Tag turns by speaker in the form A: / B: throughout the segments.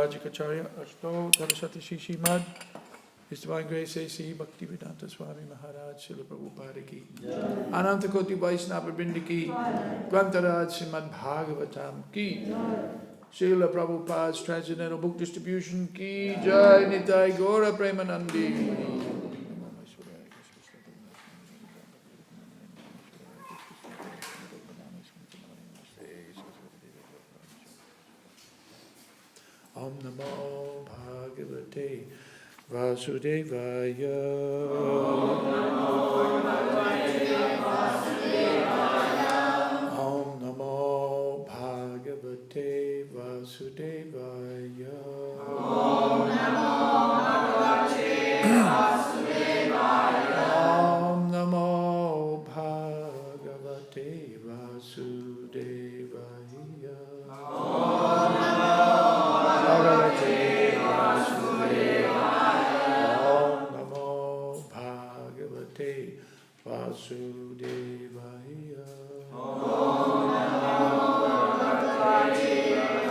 A: ISKCON Śrīmad His Divine Grace A.C. Bhaktivedanta Swami Maharaj Srila Prabhupada ki Ananta Koti Vaishnava Vrinda ki Grantaraj Śrīmad Bhāgavatam ki Srila Prabhupada's Transcendental Book Distribution ki Jai Nitai Gaura Premanandi. Om Namo Bhagavate Vasudevaya. Om Namo Bhagavate Vasudevaya. Om Namo Bhagavate Vasudevaya. Om Namo Bhagavate Vasudevaya. Om Namo Bhagavate Vasudevaya. Vasudevaya. Om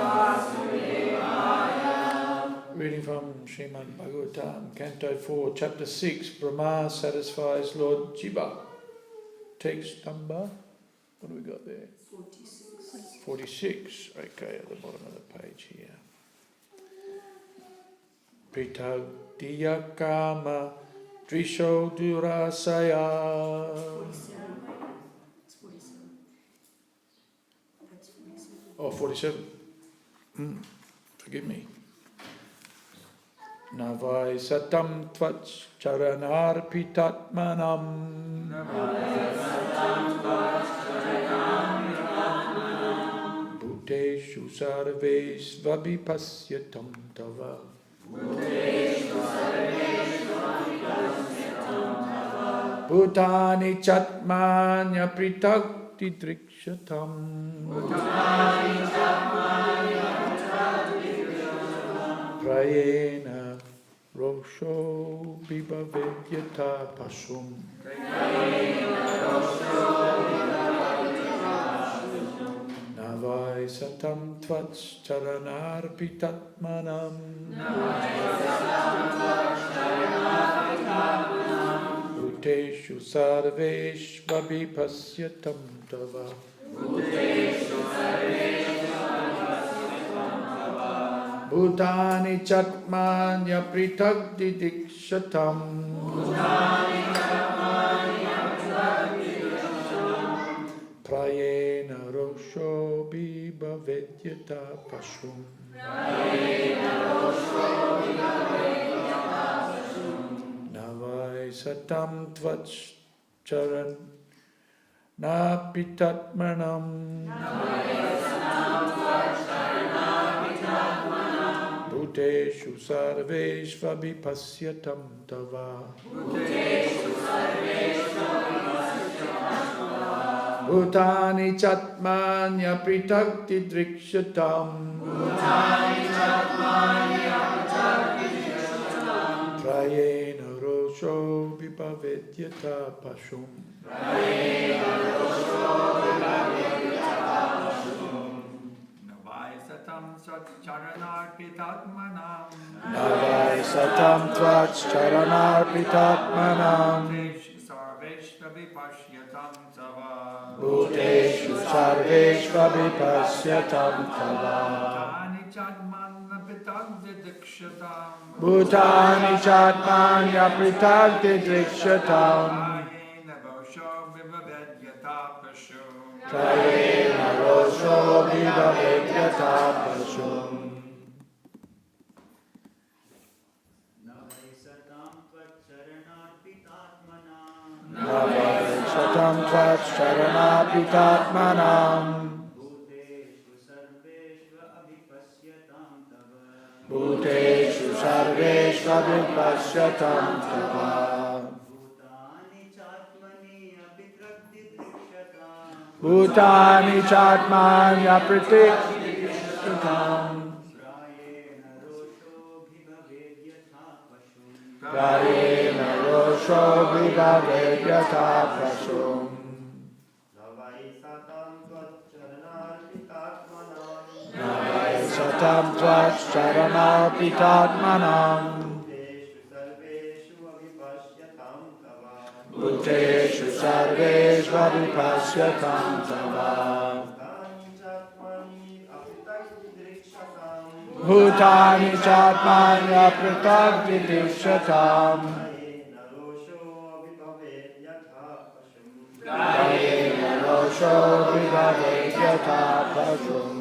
A: Vasudevaya. Reading from Śrīmad Bhāgavatam, Canto 4, Chapter 6, Brahma satisfies Lord Jiva. Text number, what do we got there? 46. 46, okay, at the bottom of the page here. Pritagdiya kama Drisho Durasaya.
B: 47. It's 47. That's 47.
A: Oh, 47. Forgive me. Navai satam tvach charanar pitatmanam. Bhuteshu sarves vabhipasyatam tava. Bhutani chatmanya pritakti drikshatam. Prayena rosho bhibavedyata pasum. Navai satam tvats charanar pitatmanam. Bhuteshu sarvesh vabhipasyatam tava. Bhutani chatmanya pritagdi dikshatam. Prayena rosho bhibavedyata pasum. Navai satam tvach charan na pitatmanam. Bhuteshu sarvesh vabhipasyatam tava. Bhutani chatmanya pritakti drikshatam. Prayena rosho vibhavedyata pasum.
C: Navai satam charanarpitatmanam.
A: Navai satam tvach charanarpitatmanam. Bhuteshu sarveshva vipasyatam tava. Bhutani chatmanya pritagdi drikshatam. Prayena rosho vibhavedyata pasum. Navai satam tvach charanapitatmanam. Bhuteshu sarveshva vipasyatam tava. Bhutani chatmanya pratikshyatam. Prayena rosho vibhavedyata pasum. Navai satam satam tvaccharanarpitatmanam Bhuteshu sarveshu avipasyatam tava Bhutani chatmanya pratak didikṣatam Prayena rosho vibhavet yatha pashum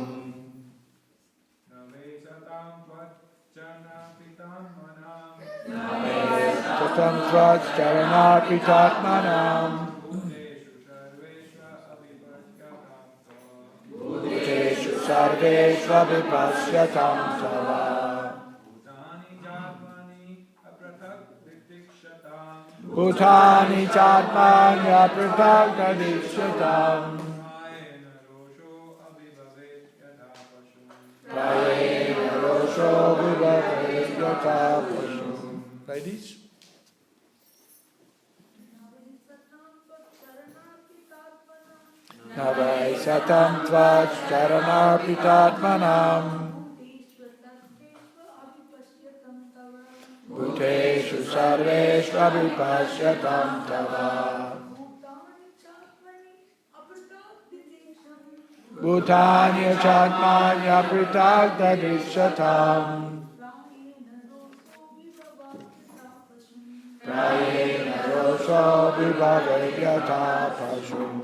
A: Satam tvaccharanarpitatmanam Bhuteshu sarveshu avipasyatam tava Bhutani chatmanya pratak didikṣatam Prayena rosho vibhavet yatha pashum. Ladies? Navai satam tvaccharanarpitatmanam Bhuteshu sarveshu avipasyatam tava Bhutanya chatmanya pratak didikṣatam Prayena rosho vibhavet yatha pashum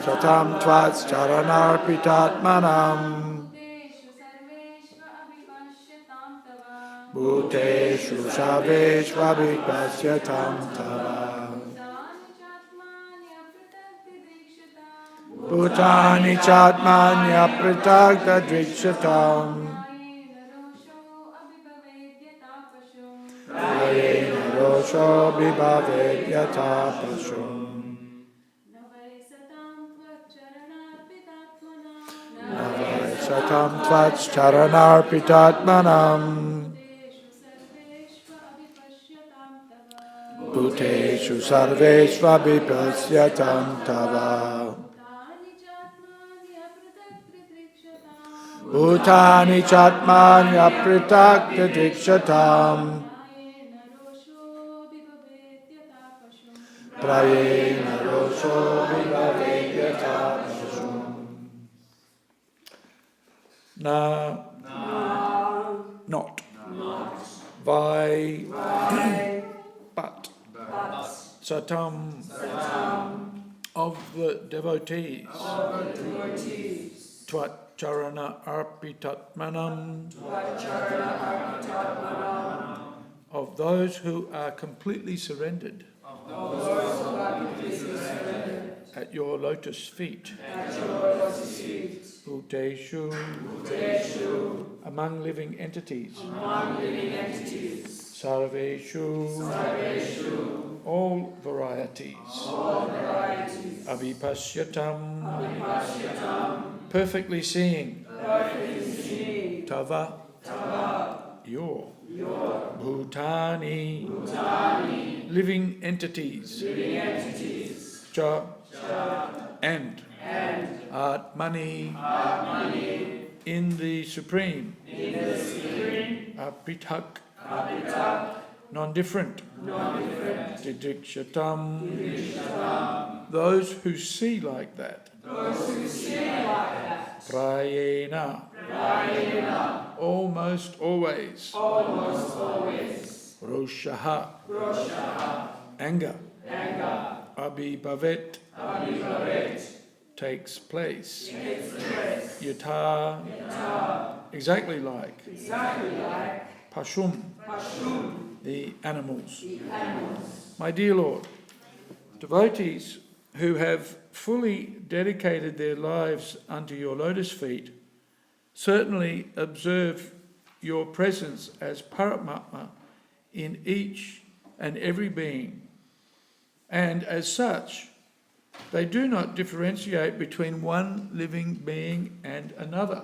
A: Satam tvaccharanarpitatmanam Bhuteshu sarveshu avipasyatam tava Bhutani chatmanya pratak didikṣatam Prayena rosho vibhavet yatha pashum Satam tvaccharanarpitatmanam Bhuteshu sarveshu avipasyatam tava Bhutani chatmanya pratak didikṣatam Prayena rosho vibhavet yatha pashum. Na, not. Vai, but. Satam, of the devotees. Tvacharana arpitatmanam, of those who are completely surrendered. At your lotus feet. Bhuteshu, among living entities. Sarveshu, all varieties. Avipasyatam, perfectly seeing. Tava, your. Bhutani, living entities. Cha, and. Atmani, in the Supreme. Apitak, non-different. Didikṣatam, those who see like that. Prayena, almost always. Roshaha, anger. Abhibhavet, takes place. Yatha, exactly like. Pashum, the animals. My dear Lord, devotees who have fully dedicated their lives unto your lotus feet certainly observe your presence as Paramatma in each and every being, and as such, they do not differentiate between one living being and another.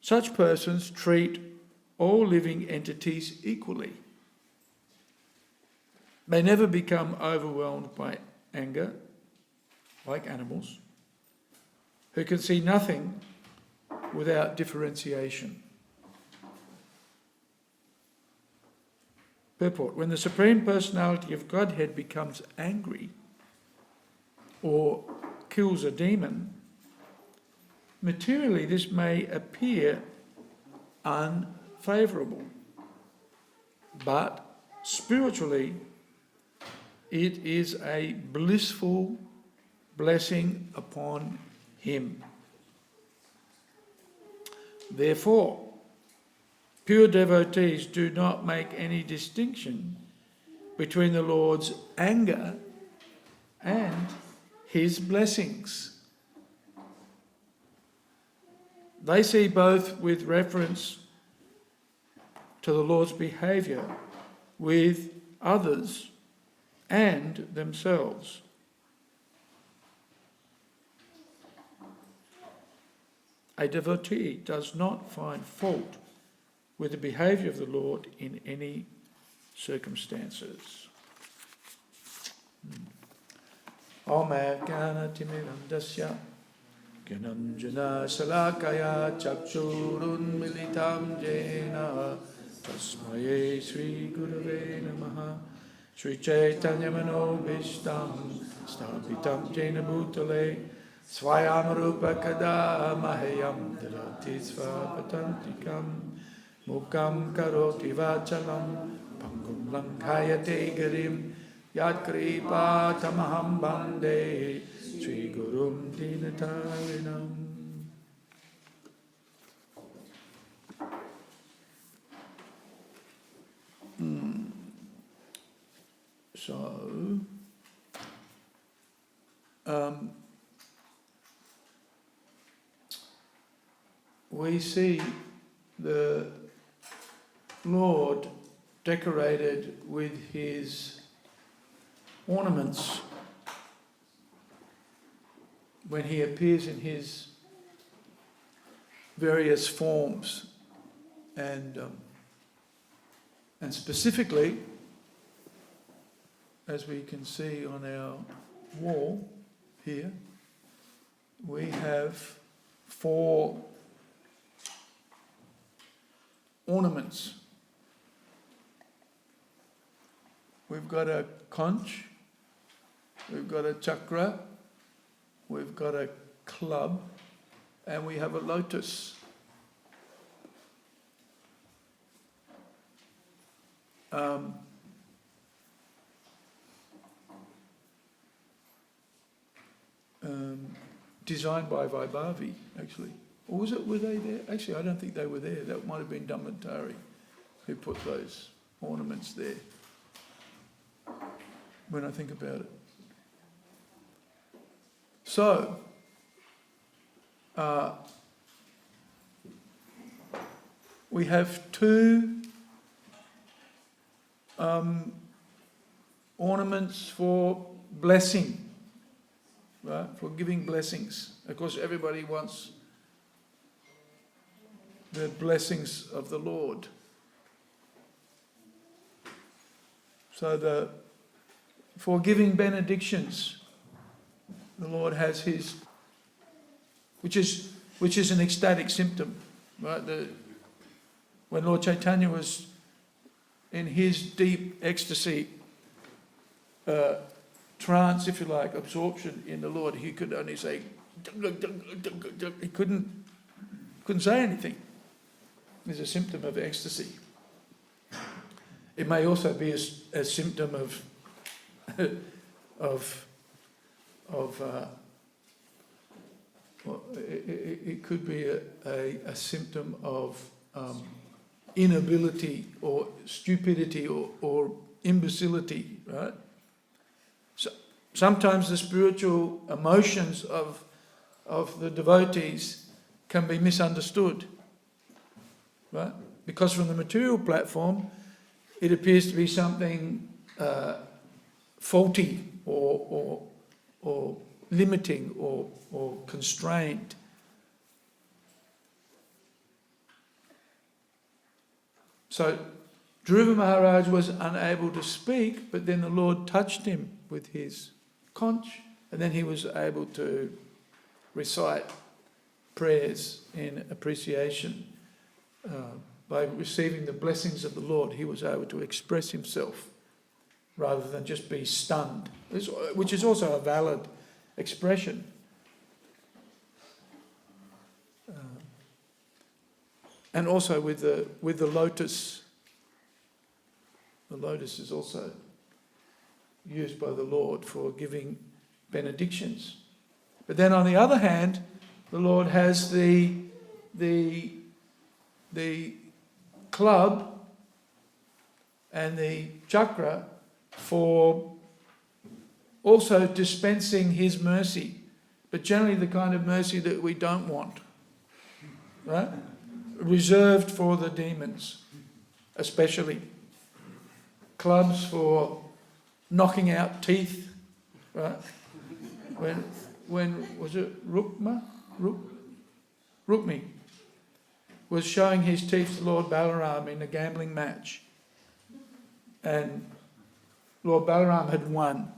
A: Such persons treat all living entities equally. They never become overwhelmed by anger, like animals, who can see nothing without differentiation. Purport: when the Supreme Personality of Godhead becomes angry or kills a demon, materially this may appear unfavourable, but spiritually it is a blissful blessing upon him. Therefore, pure devotees do not make any distinction between the Lord's anger and his blessings. They see both with reference to the Lord's behaviour with others and themselves. A devotee does not find fault with the behaviour of the Lord in any circumstances. Om Jnana-timirandasya Gyananjana Salakaya Chakshurun Militam Jena Tasmaye Sri Gurave Namaha Sri Chaitanya Manobhishtam Sthapitam Jena Bhutale Swayam Rupa Kada Mahayam Dharati Svapatantikam Mukam Karoti Vachalam Pangum Langhayate Garim Yat Kripa Tamaham Bande Sri Gurum Dinatarinam. So, we see the Lord decorated with his ornaments when he appears in his various forms, and specifically, as we can see on our wall here, we have 4 ornaments. We've got a conch, we've got a chakra, we've got a club, and we have a lotus. Designed by Vaibhavi, actually. Or were they there? Actually, I don't think they were there. That might have been Brahmachari who put those ornaments there, when I think about it. So, we have 2 ornaments for blessing, right? For giving blessings. Of course, everybody wants the blessings of the Lord. So for giving benedictions, the Lord has his, which is an ecstatic symptom, right? When Lord Chaitanya was in his deep ecstasy, trance, if you like, absorption in the Lord, he could only say, he couldn't say anything. It's a symptom of ecstasy. It may also be a symptom it could be a symptom of inability or stupidity or imbecility, right? So sometimes the spiritual emotions of the devotees can be misunderstood, right? Because from the material platform, it appears to be something faulty or limiting or constrained. So Dhruva Maharaj was unable to speak, but then the Lord touched him with his conch, and then he was able to recite prayers in appreciation. By receiving the blessings of the Lord, he was able to express himself rather than just be stunned, which is also a valid expression. And also with the lotus. The lotus is also used by the Lord for giving benedictions. But then on the other hand, the Lord has the club and the chakra for also dispensing his mercy, but generally the kind of mercy that we don't want, right? Reserved for the demons, especially. Clubs for knocking out teeth, right? When was it Rukmi was showing his teeth to Lord Balaram in a gambling match, and Lord Balaram had won.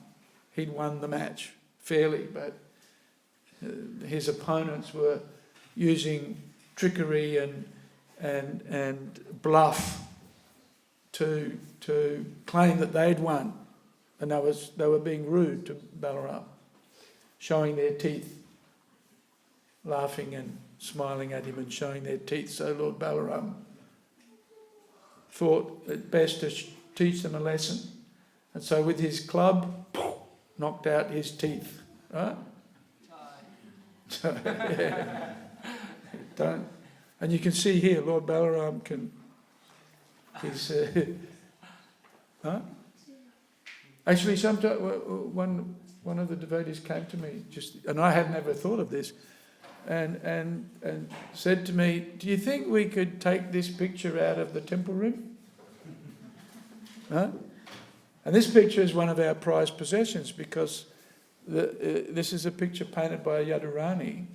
A: He'd won the match fairly, but his opponents were using trickery and bluff to claim that they'd won, and they were being rude to Balaram, showing their teeth, laughing and smiling at him and showing their teeth. So Lord Balaram thought it best to teach them a lesson, and so with his club knocked out his teeth, right? So, yeah. Don't. And you can see here, Lord Balaram he's huh? Actually, sometimes one of the devotees came to me, and I had never thought of this, and said to me, "Do you think we could take this picture out of the temple room?" Huh? And this picture is one of our prized possessions, because this is a picture painted by Yadurani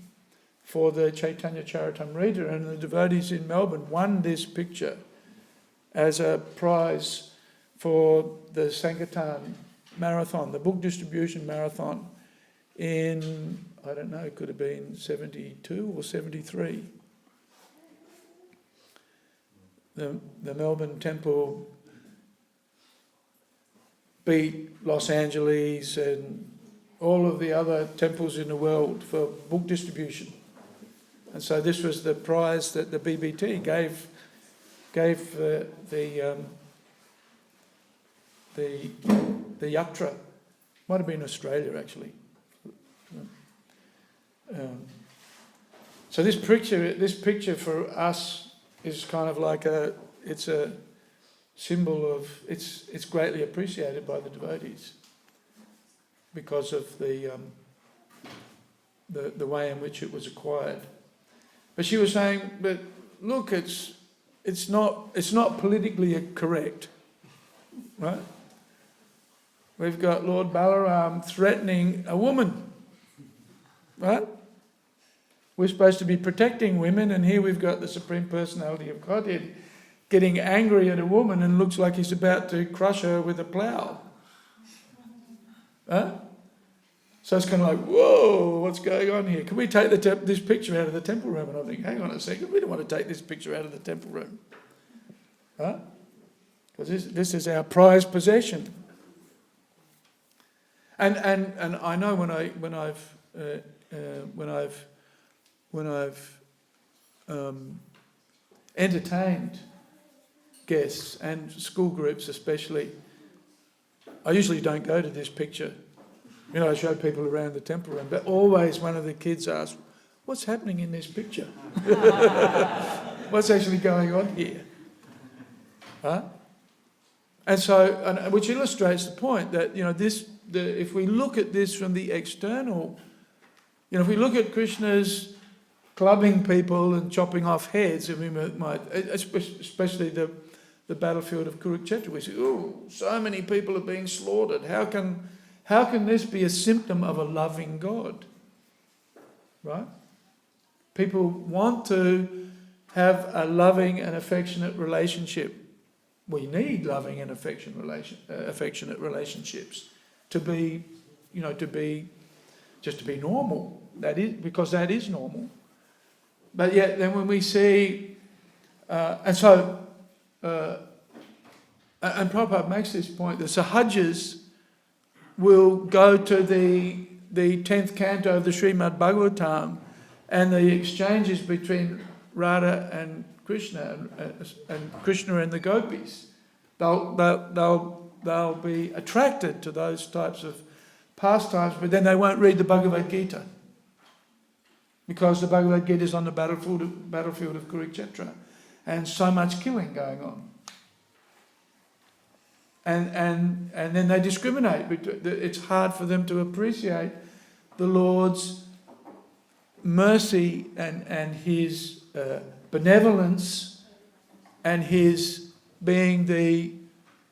A: for the Chaitanya Charitamrita, and the devotees in Melbourne won this picture as a prize for the Sankirtan marathon, the book distribution marathon in, I don't know, it could have been 72 or 73. The Melbourne temple beat Los Angeles and all of the other temples in the world for book distribution. And so this was the prize that the BBT gave the yatra. Might have been Australia, actually. So this picture for us is kind of like it's a symbol of, it's greatly appreciated by the devotees because of the way in which it was acquired. But she was saying, but look, it's not politically correct, right? We've got Lord Balaram threatening a woman, right? We're supposed to be protecting women, and here we've got the Supreme Personality of Godhead getting angry at a woman and looks like he's about to crush her with a plough. Huh? So it's kind of like, whoa, what's going on here? Can we take this picture out of the temple room? And I think, hang on a second, we don't want to take this picture out of the temple room. Huh? Because this is our prized possession. And I know when I've entertained guests and school groups especially, I usually don't go to this picture. You know, I show people around the temple room, but always one of the kids asks, "What's happening in this picture? What's actually going on here?" Huh? And so, which illustrates the point that, you know, if we look at this from the external, you know, if we look at Krishna's clubbing people and chopping off heads, and we might, especially the battlefield of Kurukshetra, we say, "Oh, so many people are being slaughtered. How can this be a symptom of a loving God?" Right? People want to have a loving and affectionate relationship we need loving and affectionate relationships to be, to be normal. That is because that is normal. But yet, then when we see, and Prabhupada makes this point: the Sahajis will go to the 10th canto of the Śrīmad Bhāgavatam, and the exchanges between Radha and Krishna and Krishna and the gopis. They'll be attracted to those types of pastimes, but then they won't read the Bhagavad Gita, because the Bhagavad Gita is on the battlefield of Kurukshetra, and so much killing going on. And then they discriminate. It's hard for them to appreciate the Lord's mercy and His benevolence and His being the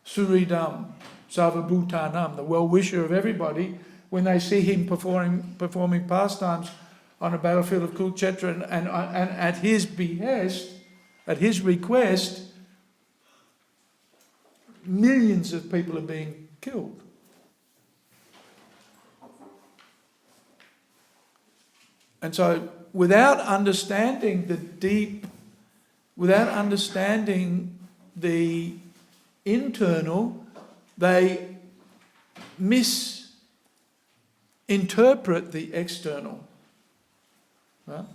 A: Suridam, Sarvabhutanam, the well-wisher of everybody, when they see Him performing pastimes on a battlefield of Kurukshetra, and at His behest, at His request, millions of people are being killed. And so, without understanding the internal, they misinterpret the external. Right?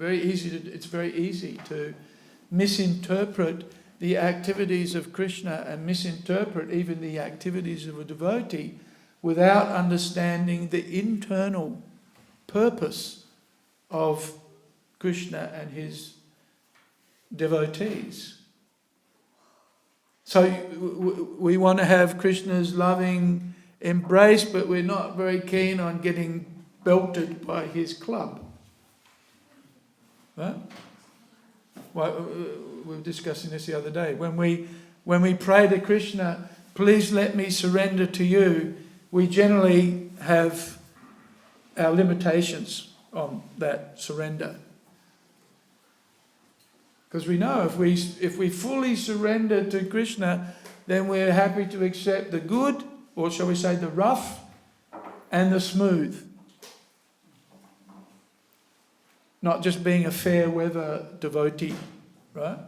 A: It's very easy to misinterpret the activities of Krishna and misinterpret even the activities of a devotee without understanding the internal purpose of Krishna and his devotees. So we want to have Krishna's loving embrace, but we're not very keen on getting belted by his club. Right? Well, we were discussing this the other day. When we pray to Krishna, please let me surrender to you, we generally have our limitations on that surrender. Because we know if we fully surrender to Krishna, then we're happy to accept the good, or shall we say the rough, and the smooth. Not just being a fair weather devotee, right?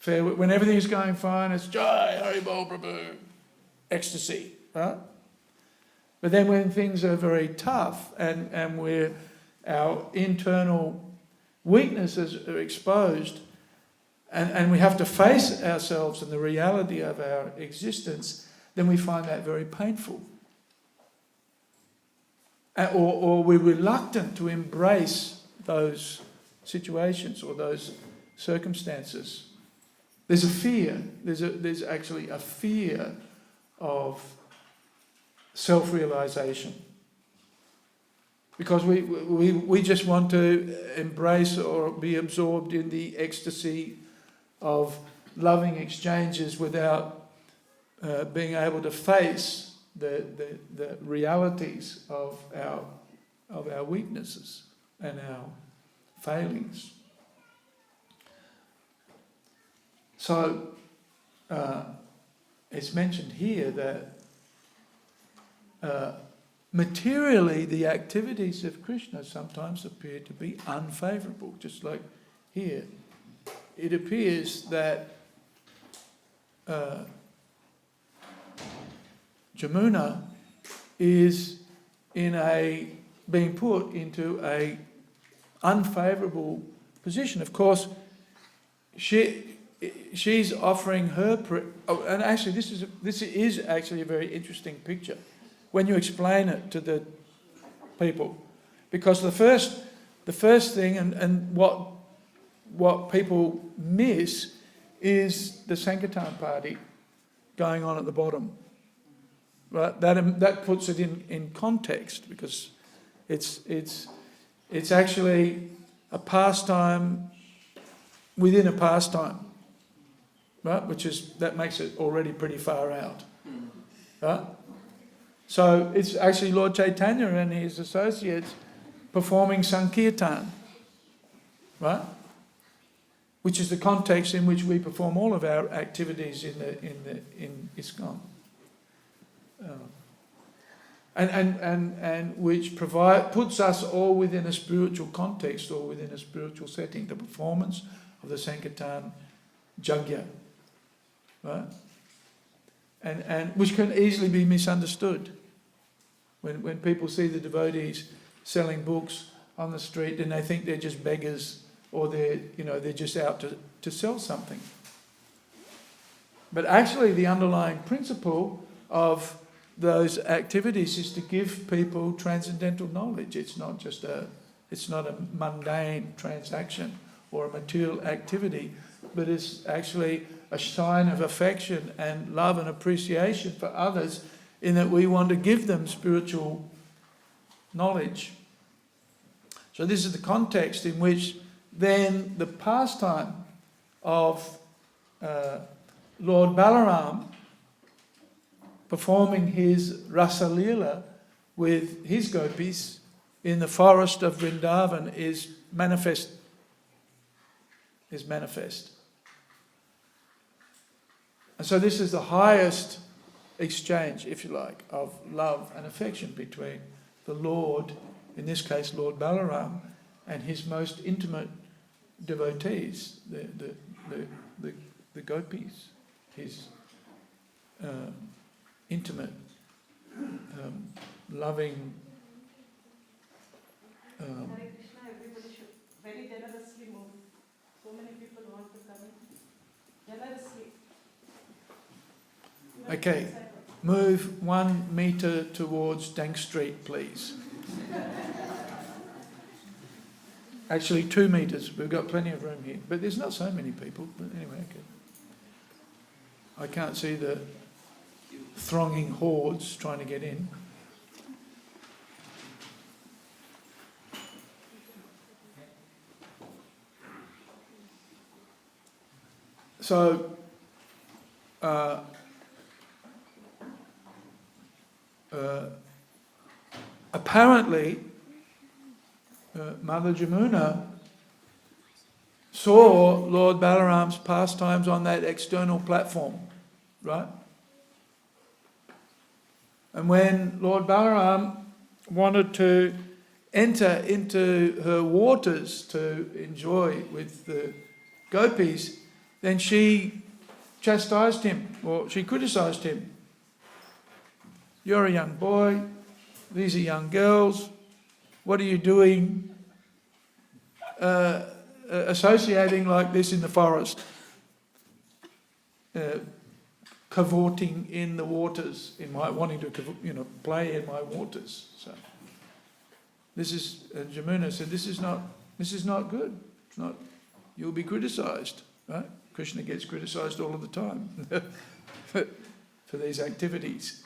A: When everything's going fine, it's Jai, Hare Bol Prabhu, ecstasy, right? But then when things are very tough and our internal weaknesses are exposed, and we have to face ourselves and the reality of our existence, then we find that very painful. Or we're reluctant to embrace those situations or those circumstances. There's a fear. There's actually a fear of self-realization. Because we just want to embrace or be absorbed in the ecstasy of loving exchanges without being able to face the realities of our weaknesses and our failings. So it's mentioned here that materially the activities of Krishna sometimes appear to be unfavourable, just like here. It appears that Jamuna is being put into a unfavourable position. Of course, she's offering her and actually this is actually a very interesting picture when you explain it to the people, because the first thing and what people miss is the Sankirtan party going on at the bottom. Right, that puts it in context, because it's actually a pastime within a pastime, right? That makes it already pretty far out, right? So it's actually Lord Chaitanya and his associates performing Sankirtan, right? which is the context in which we perform all of our activities in ISKCON. And which puts us all within a spiritual context or within a spiritual setting, the performance of the Sankirtan Yajna, right? And which can easily be misunderstood. When people see the devotees selling books on the street, then they think they're just beggars, or they're just out to sell something. But actually the underlying principle of those activities is to give people transcendental knowledge. It's not a mundane transaction or a material activity, but it's actually a sign of affection and love and appreciation for others, in that we want to give them spiritual knowledge. So this is the context in which then the pastime of Lord Balaram performing his Rasa Leela with his gopis in the forest of Vrindavan is manifest. And so this is the highest exchange, if you like, of love and affection between the Lord, in this case Lord Balaram, and his most intimate devotees, the gopis, his intimate, loving.
D: Hare Krishna, everybody should very generously move. So many people want to come in. Generously.
A: Okay, move 1 meter towards Dank Street, please. Actually 2 meters, we've got plenty of room here. But there's not so many people, but anyway, okay. I can't see the thronging hordes trying to get in. So, apparently, Mother Jamuna saw Lord Balaram's pastimes on that external platform, right? And when Lord Balaram wanted to enter into her waters to enjoy with the gopis, then she chastised him, or she criticized him. You're a young boy, these are young girls, what are you doing associating like this in the forest? Cavorting in the waters, wanting to play in my waters. So this is Jamuna said, this is not good. It's not. You'll be criticised, right? Krishna gets criticised all of the time for these activities.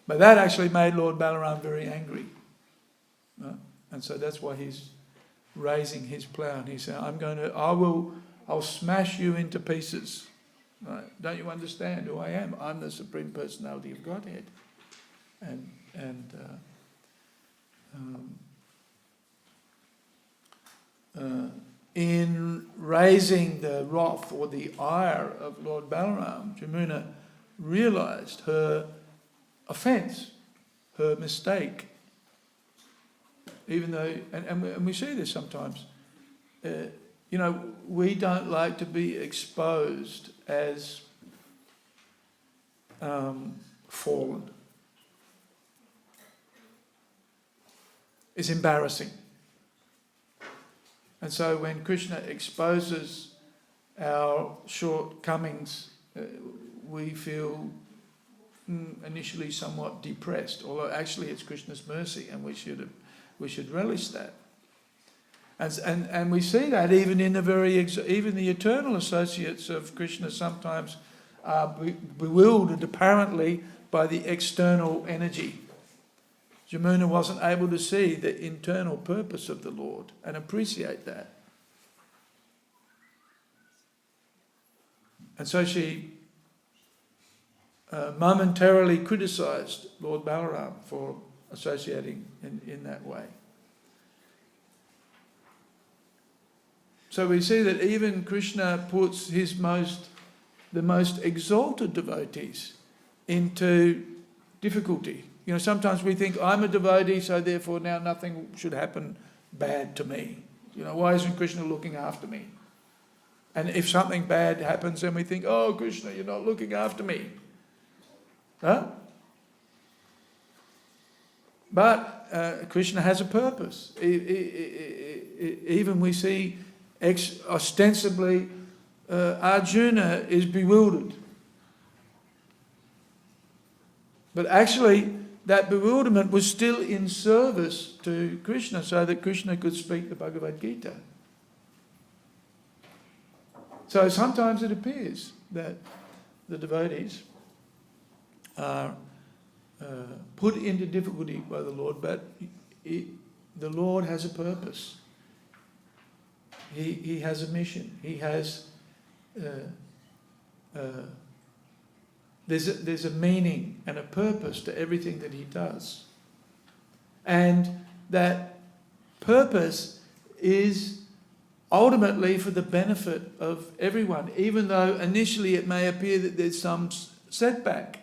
A: But that actually made Lord Balaram very angry, right? And so that's why he's raising his plough and he's saying, I'll smash you into pieces. Right? Don't you understand who I am? I'm the Supreme Personality of Godhead. In raising the wrath or the ire of Lord Balaram, Jamuna realised her offence, her mistake. Even though, and we see this sometimes, we don't like to be exposed as fallen. It's embarrassing. And so when Krishna exposes our shortcomings, we feel initially somewhat depressed, although actually it's Krishna's mercy and we should relish that. And we see that even in even the eternal associates of Krishna sometimes are bewildered apparently by the external energy. Jamuna wasn't able to see the internal purpose of the Lord and appreciate that. And so she momentarily criticised Lord Balaram for associating in that way. So we see that even Krishna puts the most exalted devotees into difficulty. You know, sometimes we think, I'm a devotee, so therefore now nothing should happen bad to me. You know, why isn't Krishna looking after me? And if something bad happens, then we think, oh, Krishna, you're not looking after me. Huh? But Krishna has a purpose. Even we see ostensibly Arjuna is bewildered. But actually that bewilderment was still in service to Krishna so that Krishna could speak the Bhagavad Gita. So sometimes it appears that the devotees are put into difficulty by the Lord, but the Lord has a purpose. He has a mission. He has there's a meaning and a purpose to everything that he does, and that purpose is ultimately for the benefit of everyone, even though initially it may appear that there's some setback.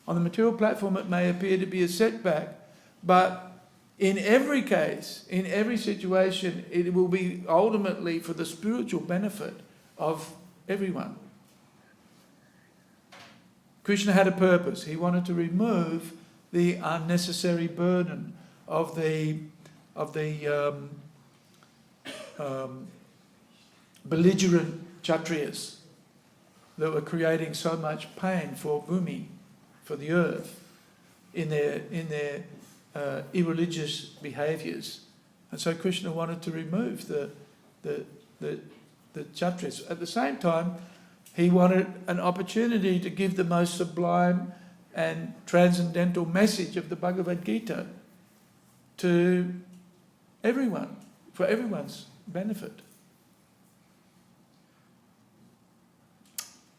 A: On the material platform it may appear to be a setback, but in every case, in every situation, it will be ultimately for the spiritual benefit of everyone. Krishna had a purpose. He wanted to remove the unnecessary burden of the belligerent Kshatriyas that were creating so much pain for Bhumi, for the earth, in their irreligious behaviours. And so Krishna wanted to remove the Kshatriyas. At the same time, he wanted an opportunity to give the most sublime and transcendental message of the Bhagavad Gita to everyone, for everyone's benefit.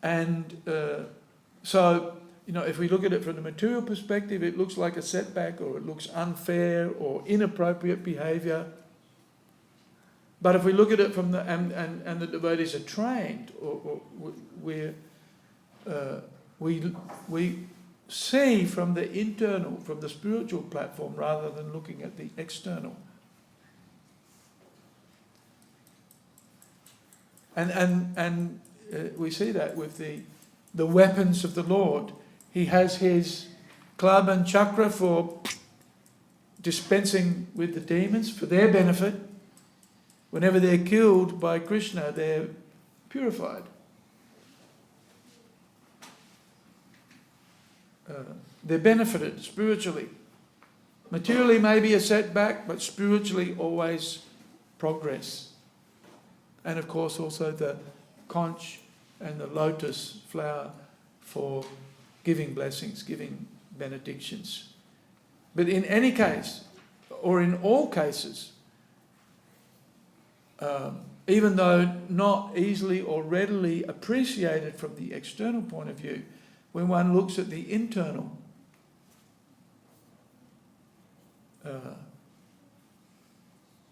A: And so, you know, if we look at it from the material perspective, it looks like a setback, or it looks unfair or inappropriate behaviour. But if we look at it from and the devotees are trained, or we see from the internal, from the spiritual platform, rather than looking at the external. And we see that with the weapons of the Lord. He has his club and chakra for dispensing with the demons for their benefit. Whenever they're killed by Krishna, they're purified. They're benefited spiritually. Materially maybe a setback, but spiritually always progress. And of course also the conch and the lotus flower for giving blessings, giving benedictions. But in any case, or in all cases, even though not easily or readily appreciated from the external point of view, when one looks at the internal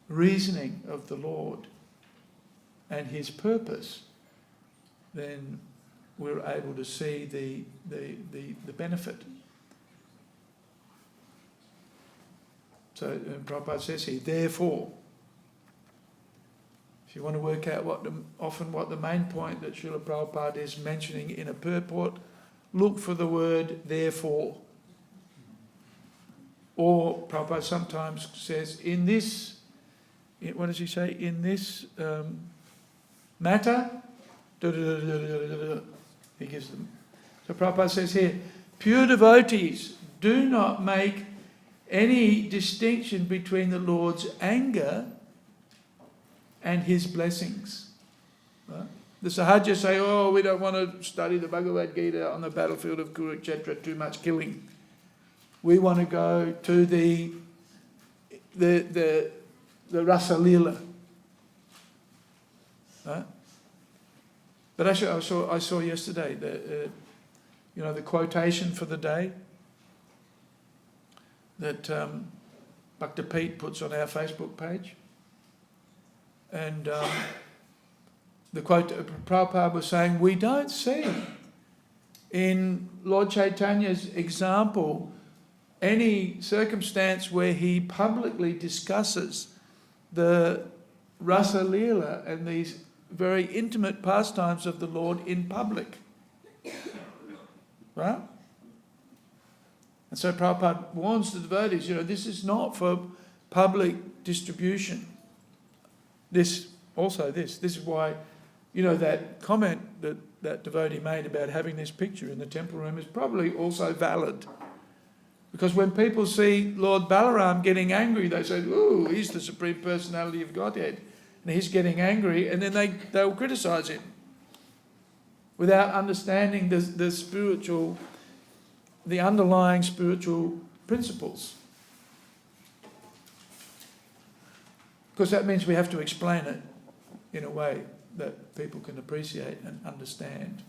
A: reasoning of the Lord and his purpose, then we're able to see the benefit. So Prabhupada says here, therefore, if you want to work out what the main point that Srila Prabhupada is mentioning in a purport, look for the word therefore. Or Prabhupada sometimes says, in this, what does he say? In this matter, he gives them. So Prabhupada says here, pure devotees do not make any distinction between the Lord's anger and his blessings. Right? The Sahaja say, oh, we don't want to study the Bhagavad Gita on the battlefield of Kurukshetra, too much killing. We want to go to the Rasa Lila. Right? But actually I saw yesterday the quotation for the day that Bhakti Pete puts on our Facebook page. And the quote Prabhupada was saying, we don't see in Lord Chaitanya's example any circumstance where he publicly discusses the Rasa Leela and these very intimate pastimes of the Lord in public. Right? And so Prabhupada warns the devotees, this is not for public distribution. This is why, that comment that devotee made about having this picture in the temple room is probably also valid. Because when people see Lord Balaram getting angry, they say, ooh, he's the Supreme Personality of Godhead. And he's getting angry, and then they'll criticise him without understanding the underlying spiritual principles. Because that means we have to explain it in a way that people can appreciate and understand.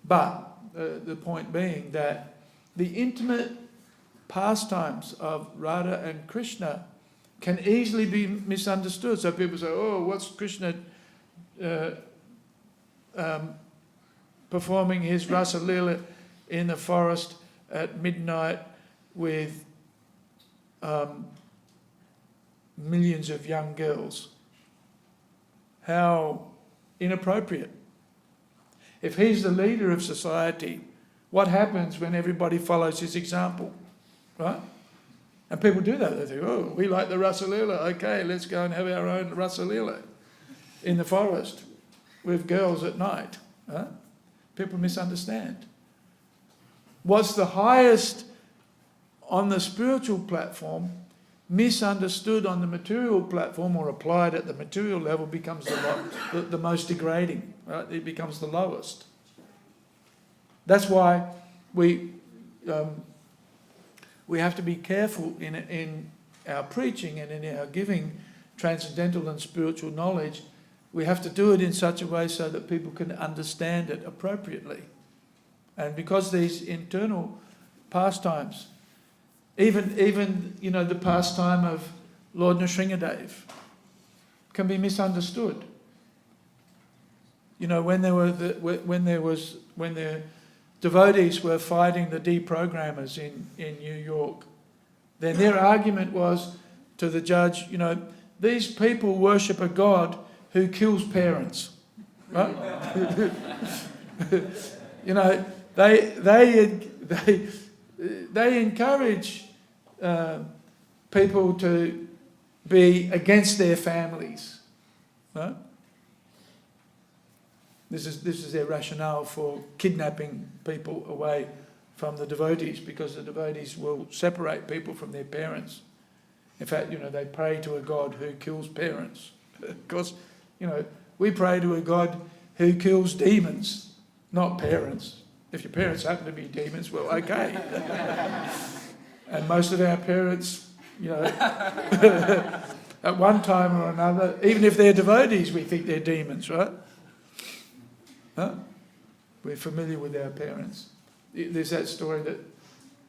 A: But the point being that the intimate pastimes of Radha and Krishna can easily be misunderstood. So people say, oh, what's Krishna performing his Rasa Leela in the forest at midnight with millions of young girls? How inappropriate. If he's the leader of society, what happens when everybody follows his example? Right? And people do that. They think, oh, we like the Rasa Leela. Okay, let's go and have our own Rasa Leela in the forest with girls at night. Right? People misunderstand. What's the highest on the spiritual platform, misunderstood on the material platform or applied at the material level becomes the most degrading. Right? It becomes the lowest. That's why we have to be careful in our preaching and in our giving transcendental and spiritual knowledge. We have to do it in such a way so that people can understand it appropriately. And because these internal pastimes, even the pastime of Lord Nrsingadev can be misunderstood. When the devotees were fighting the deprogrammers in New York, then their argument was to the judge, these people worship a God who kills parents. Right? They encourage people to be against their families. Right? This is their rationale for kidnapping people away from the devotees, because the devotees will separate people from their parents. In fact, they pray to a God who kills parents. Because, we pray to a God who kills demons, not parents. If your parents happen to be demons, well, okay. And most of our parents, at one time or another, even if they're devotees, we think they're demons, right? Huh? We're familiar with our parents. There's that story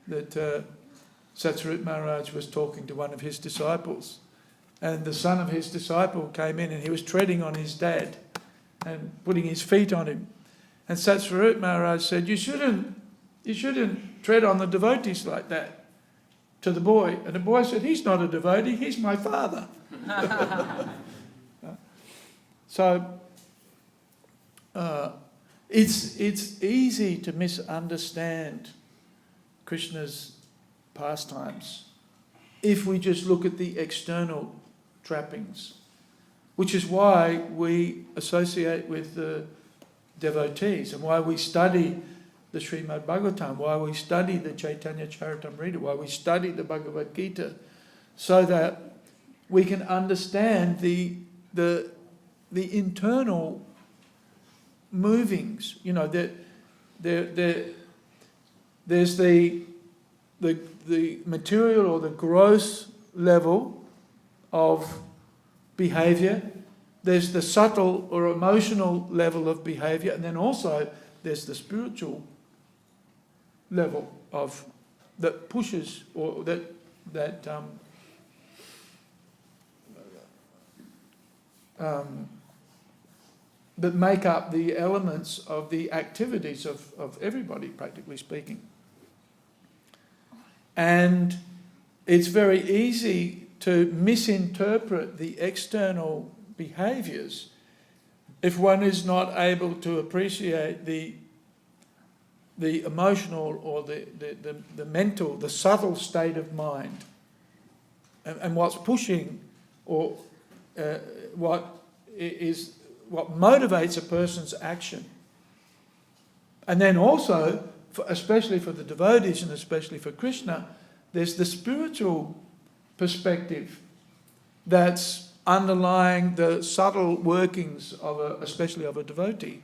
A: that Satsvarup Maharaj was talking to one of his disciples, and the son of his disciple came in and he was treading on his dad and putting his feet on him. And Satsvarup Maharaj said, you shouldn't tread on the devotees like that, to the boy. And the boy said, he's not a devotee, he's my father. So it's easy to misunderstand Krishna's pastimes if we just look at the external trappings, which is why we associate with the devotees and why we study the Śrīmad Bhāgavatam, why we study the Chaitanya Charitamrita, why we study the Bhagavad Gita, so that we can understand the internal movings. There's the material or the gross level of behaviour, there's the subtle or emotional level of behaviour, and then also there's the spiritual level of that pushes or that that make up the elements of the activities of everybody, practically speaking. And it's very easy to misinterpret the external behaviours if one is not able to appreciate the emotional or the mental, the subtle state of mind, and what's pushing or what motivates a person's action. And then also, especially for the devotees and especially for Krishna, there's the spiritual perspective that's underlying the subtle workings of especially of a devotee,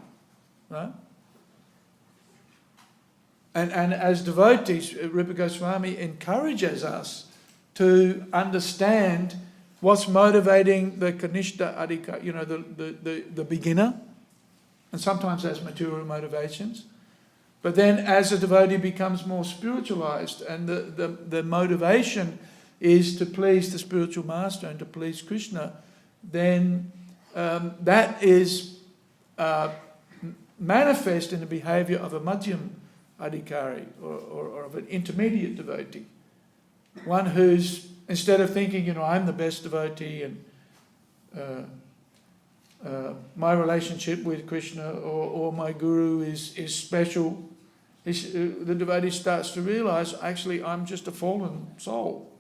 A: right? And as devotees, Rupa Goswami encourages us to understand what's motivating the Kanishta Adhika, the beginner, and sometimes that's material motivations. But then as a devotee becomes more spiritualized and the motivation is to please the spiritual master and to please Krishna, then that is manifest in the behavior of a Madhyam Adhikari or of an intermediate devotee. One who's, instead of thinking, I'm the best devotee and my relationship with Krishna or my guru is special, the devotee starts to realize, actually, I'm just a fallen soul.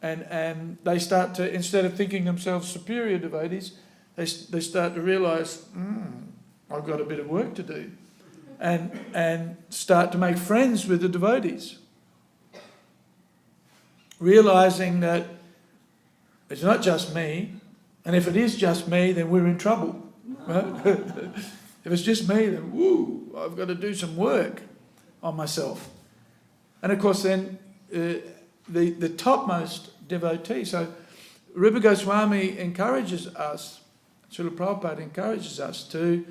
A: And they start to, instead of thinking themselves superior devotees, they start to realize, I've got a bit of work to do. And start to make friends with the devotees. Realizing that it's not just me, and if it is just me, then we're in trouble. Right? If it's just me, then I've got to do some work on myself. And of course then the topmost devotee, so Rupa Goswami encourages us, Srila Prabhupada encourages us to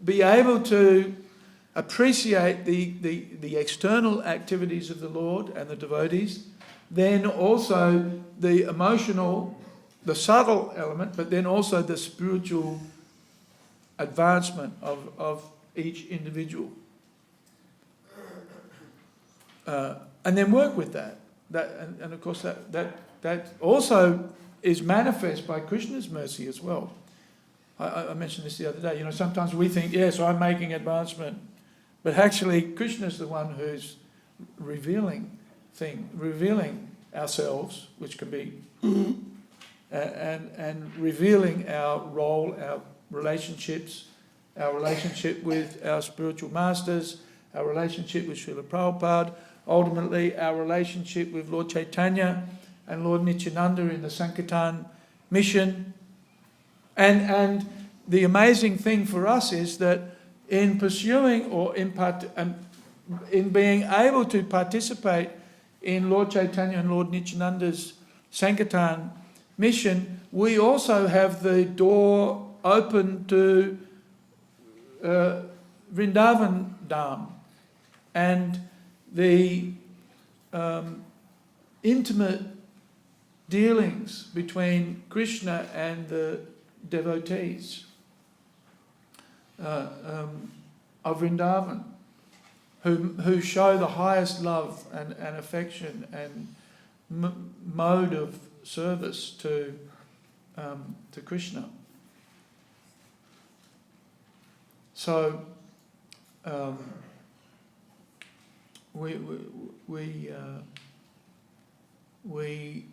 A: be able to appreciate the external activities of the Lord and the devotees, then also the emotional, the subtle element, but then also the spiritual advancement of each individual. And then work with that. And of course that also is manifest by Krishna's mercy as well. I mentioned this the other day. Sometimes we think, yes, I'm making advancement. But actually, Krishna's the one who's revealing ourselves, which can be, and revealing our role, our relationships, our relationship with our spiritual masters, our relationship with Srila Prabhupada, ultimately our relationship with Lord Chaitanya and Lord Nityananda in the Sankirtan mission. And the amazing thing for us is that in pursuing or in being able to participate in Lord Chaitanya and Lord Nityananda's Sankirtan mission, we also have the door open to Vrindavan Dham and the intimate dealings between Krishna and the devotees of Vrindavan, who show the highest love and affection and mode of service to Krishna. So we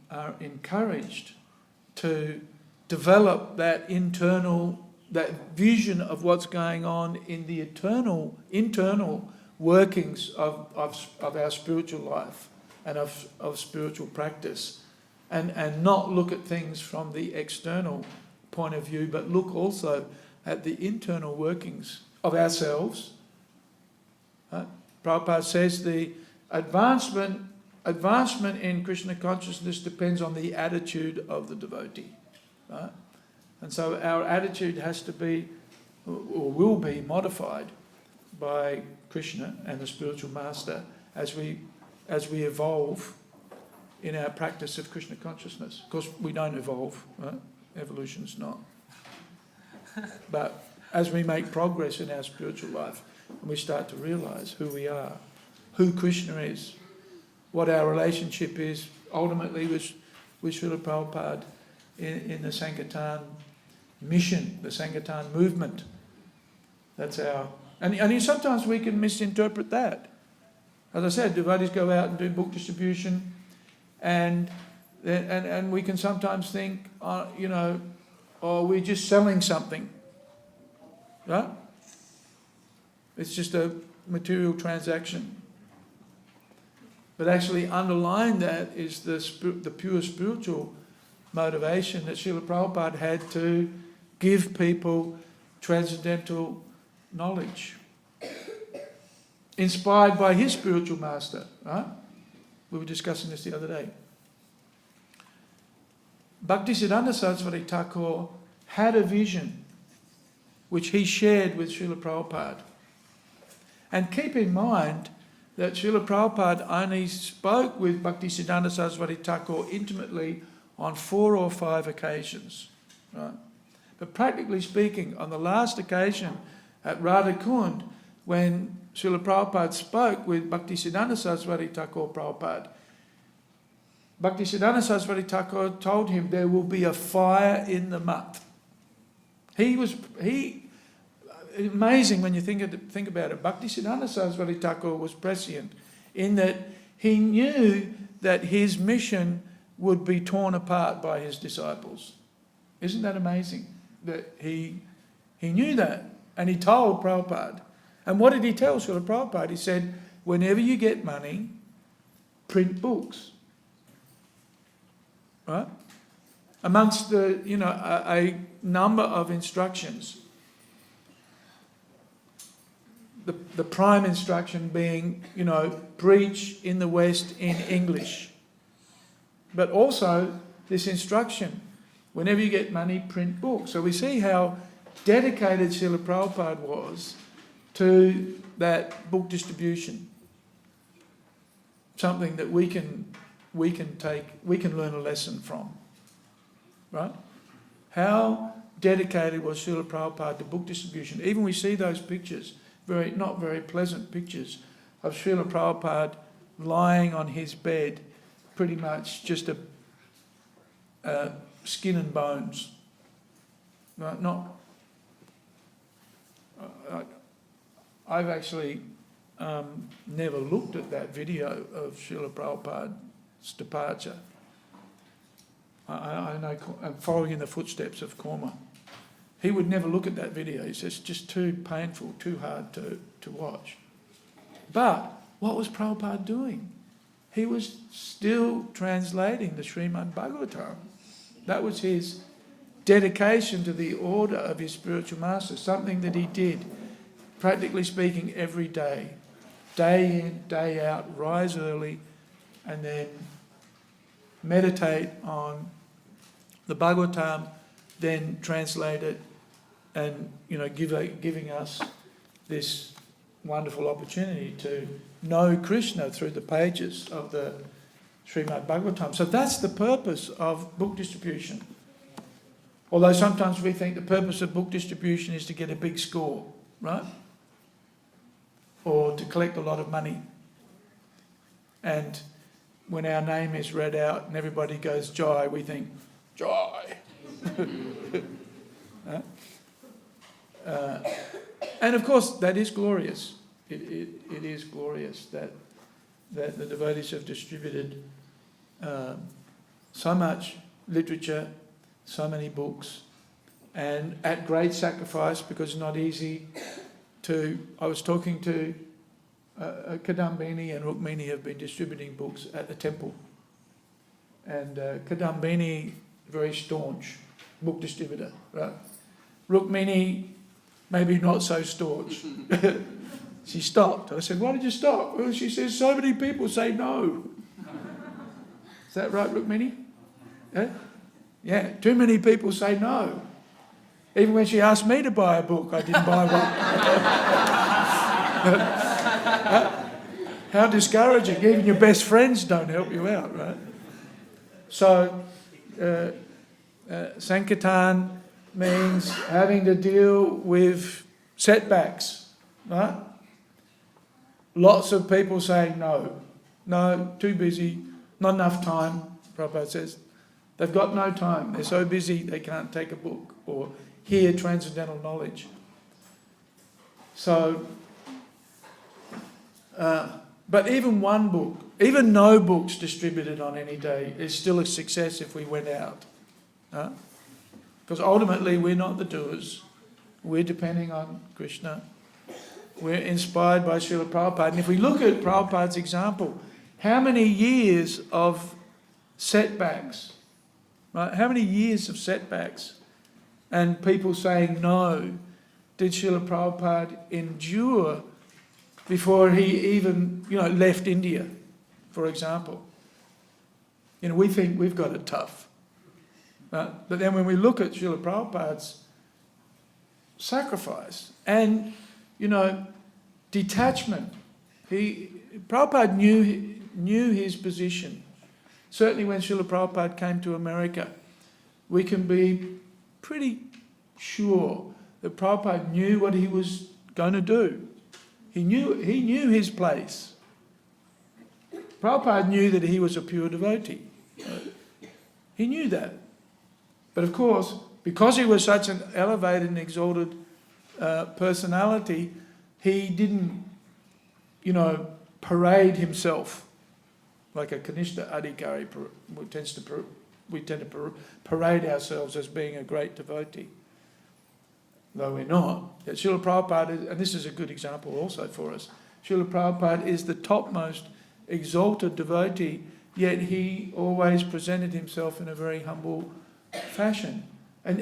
A: are encouraged to develop that vision of what's going on in the internal workings of our spiritual life and of spiritual practice, and not look at things from the external point of view, but look also at the internal workings of ourselves. Prabhupada says the advancement in Krishna consciousness depends on the attitude of the devotee. Right? And so our attitude has to be, or will be, modified by Krishna and the spiritual master as we evolve in our practice of Krishna consciousness. Of course, we don't evolve, right? Evolution's not. But as we make progress in our spiritual life, and we start to realise who we are, who Krishna is, what our relationship is, ultimately with Srila Prabhupada in the Sankirtan mission, the Sankirtan movement. That's our... And sometimes we can misinterpret that. As I said, devotees go out and do book distribution, and we can sometimes think, we're just selling something. Right? It's just a material transaction. But actually underlying that is the pure spiritual motivation that Srila Prabhupada had to give people transcendental knowledge. Inspired by his spiritual master. Right? We were discussing this the other day. Bhaktisiddhanta Saraswati Thakur had a vision which he shared with Srila Prabhupada. And keep in mind that Srila Prabhupada only spoke with Bhaktisiddhanta Saraswati Thakur intimately on 4 or 5 occasions. Right? But practically speaking, on the last occasion at Radhakund, when Srila Prabhupada spoke with Bhaktisiddhanta Saraswati Thakur Prabhupada, Bhaktisiddhanta Saraswati Thakur told him there will be a fire in the mutt. Amazing when you think about it. Bhaktisiddhanta Saraswati Thakur was prescient in that he knew that his mission would be torn apart by his disciples. Isn't that amazing? That he knew that, and he told Prabhupada. And what did he tell Srila Prabhupada? He said, whenever you get money, print books. Right? Amongst a number of instructions, the prime instruction being, preach in the West in English. But also this instruction, whenever you get money, print books. So we see how dedicated Srila Prabhupada was to that book distribution. Something that we can learn a lesson from. Right? How dedicated was Srila Prabhupada to book distribution? Even we see those pictures, not very pleasant pictures, of Srila Prabhupada lying on his bed, pretty much just a skin and bones. Right? I've actually never looked at that video of Srila Prabhupada's departure. I know I'm following in the footsteps of Korma. He would never look at that video. He says it's just too painful, too hard to watch. But what was Prabhupada doing? He was still translating the Śrīmad Bhāgavatam. That was his dedication to the order of his spiritual master, something that he did, practically speaking, every day. Day in, day out, rise early, and then meditate on the Bhagavatam, then translate it, and giving us this wonderful opportunity to know Krishna through the pages of the Śrīmad Bhāgavatam. So that's the purpose of book distribution. Although sometimes we think the purpose of book distribution is to get a big score, right? Or to collect a lot of money. And when our name is read out and everybody goes Jai, we think, Jai. And of course, that is glorious. It is glorious that the devotees have distributed so much literature, so many books, and at great sacrifice, because it's not easy to... I was talking to Kadambini and Rukmini have been distributing books at the temple. And Kadambini, very staunch book distributor, right? Rukmini, maybe not so staunch. She stopped. I said, why did you stop? Well, she says, so many people say no. Is that right, Rukmini? Yeah, too many people say no. Even when she asked me to buy a book, I didn't buy one. How discouraging. Even your best friends don't help you out, right? So, Sankirtan means having to deal with setbacks, right? Lots of people saying no, too busy, not enough time, Prabhupada says. They've got no time. They're so busy they can't take a book or hear transcendental knowledge. So, but even one book, even no books distributed on any day is still a success if we went out. Because ultimately we're not the doers. We're depending on Krishna. We're inspired by Srila Prabhupada. And if we look at Prabhupada's example, how many years of setbacks, right? How many years of setbacks and people saying no did Srila Prabhupada endure before he even, left India, for example? We think we've got it tough. Right? But then when we look at Srila Prabhupada's sacrifice and, detachment, Prabhupada knew his position. Certainly when Srila Prabhupada came to America, we can be pretty sure that Prabhupada knew what he was going to do. He knew his place. Prabhupada knew that he was a pure devotee. He knew that. But of course, because he was such an elevated and exalted personality, he didn't, parade himself like a Kanishta Adhikari. We tend to parade ourselves as being a great devotee, though we're not. Yet Srila Prabhupada, and this is a good example also for us, Srila Prabhupada is the topmost exalted devotee, yet he always presented himself in a very humble fashion. And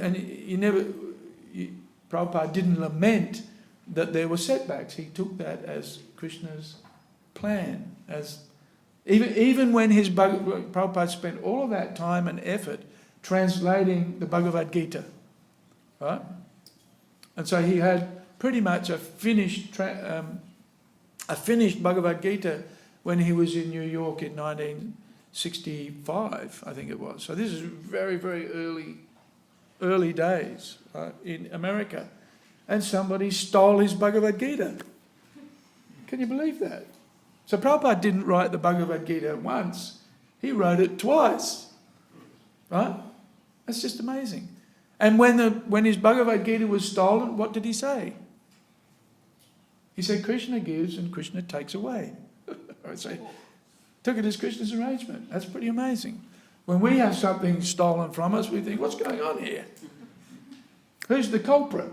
A: Prabhupada didn't lament that there were setbacks. He took that as Krishna's plan. Even when Prabhupada spent all of that time and effort translating the Bhagavad Gita, right? And so he had pretty much a finished Bhagavad Gita when he was in New York in 1965, I think it was. So this is very, very early days in America. And somebody stole his Bhagavad Gita. Can you believe that? So Prabhupada didn't write the Bhagavad Gita once. He wrote it twice. Right? That's just amazing. And when his Bhagavad Gita was stolen, what did he say? He said, Krishna gives and Krishna takes away. I say, took it as Krishna's arrangement. That's pretty amazing. When we have something stolen from us, we think, what's going on here? Who's the culprit?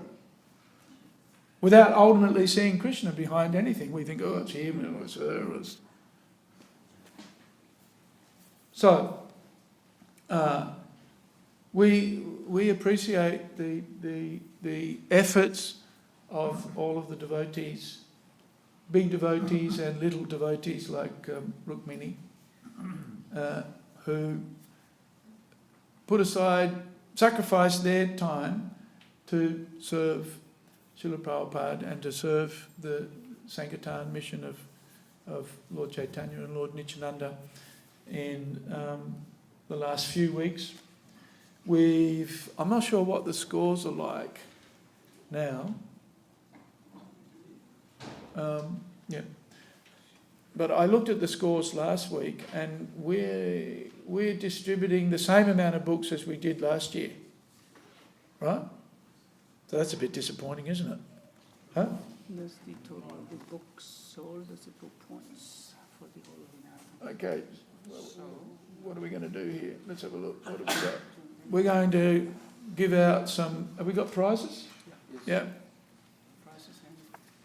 A: Without ultimately seeing Krishna behind anything. We think, oh, it's him, or it's her. So, we appreciate the efforts of all of the devotees, big devotees and little devotees like Rukmini, who put aside, sacrificed their time to serve Srila Prabhupada and to serve the Sankirtan mission of Lord Chaitanya and Lord Nityananda in the last few weeks. I'm not sure what the scores are like now. But I looked at the scores last week and we're distributing the same amount of books as we did last year. Right? So that's a bit disappointing, isn't it? Huh?
B: That's the total of the books sold, that's the book points for the whole of the marathon.
A: Okay, what are we going to do here? Let's have a look. What have we got? We're going to give out some... Have we got prizes? Yeah.
B: Prices and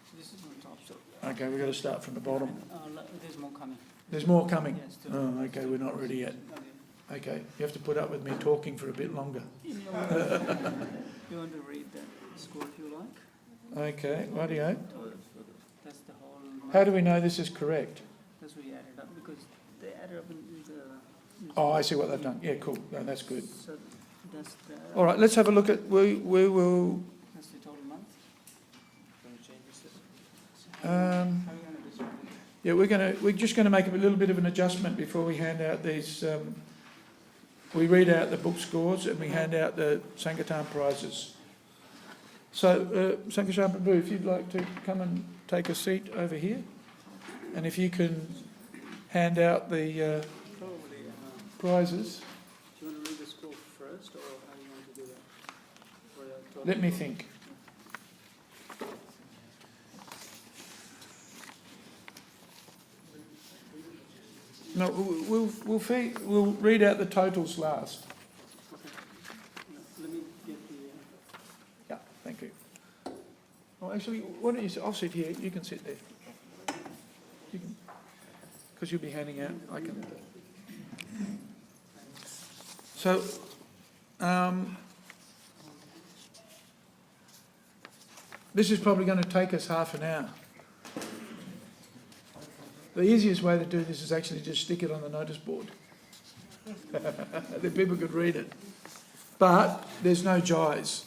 B: so this is on top. So
A: Okay, we've got to start from the bottom.
B: there's more coming.
A: There's more coming?
B: Yes, still.
A: Oh, okay, we're not ready yet. Okay, you have to put up with me talking for a bit longer.
B: You want to read that score if you like?
A: Okay, rightio.
B: That's the whole...
A: How do we know this is correct?
B: That's what we added up, because they added up in the...
A: Oh, I see what they've done. Yeah, cool. No, that's good.
B: So that's the...
A: All right, let's have a look at... We will...
B: That's the total month.
A: Um,
B: How are you going to distribute it?
A: Yeah, we're just going to make a little bit of an adjustment before we hand out these we read out the book scores and we hand out the Sankirtan prizes. So, Sankirtan Prabhu, if you'd like to come and take a seat over here, and if you can hand out the
B: Probably,
A: prizes.
B: do you want to read the score first, or how do you want to do that?
A: Let me think. No, we'll read out the totals last.
B: Okay. Let me get the...
A: Yeah, thank you. Oh, actually, why don't you? I'll sit here. You can sit there. You can, because you'll be handing out. I can. So, this is probably going to take us half an hour. The easiest way to do this is actually just stick it on the notice board. Then people could read it. But there's no jais.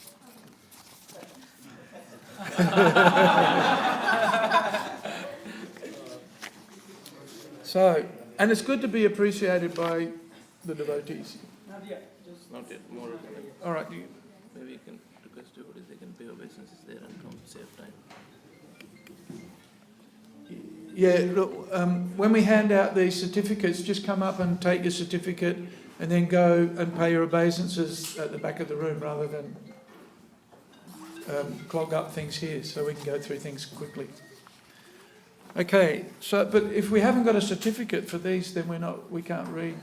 A: So, and it's good to be appreciated by the devotees.
B: Not yet, just...
E: Not yet, more.
A: All right.
E: Maybe you can request devotees, they can pay obeisances there and come save time.
A: Yeah, look, when we hand out these certificates, just come up and take your certificate and then go and pay your obeisances at the back of the room rather than clog up things here, so we can go through things quickly. Okay, so, but if we haven't got a certificate for these, then we can't read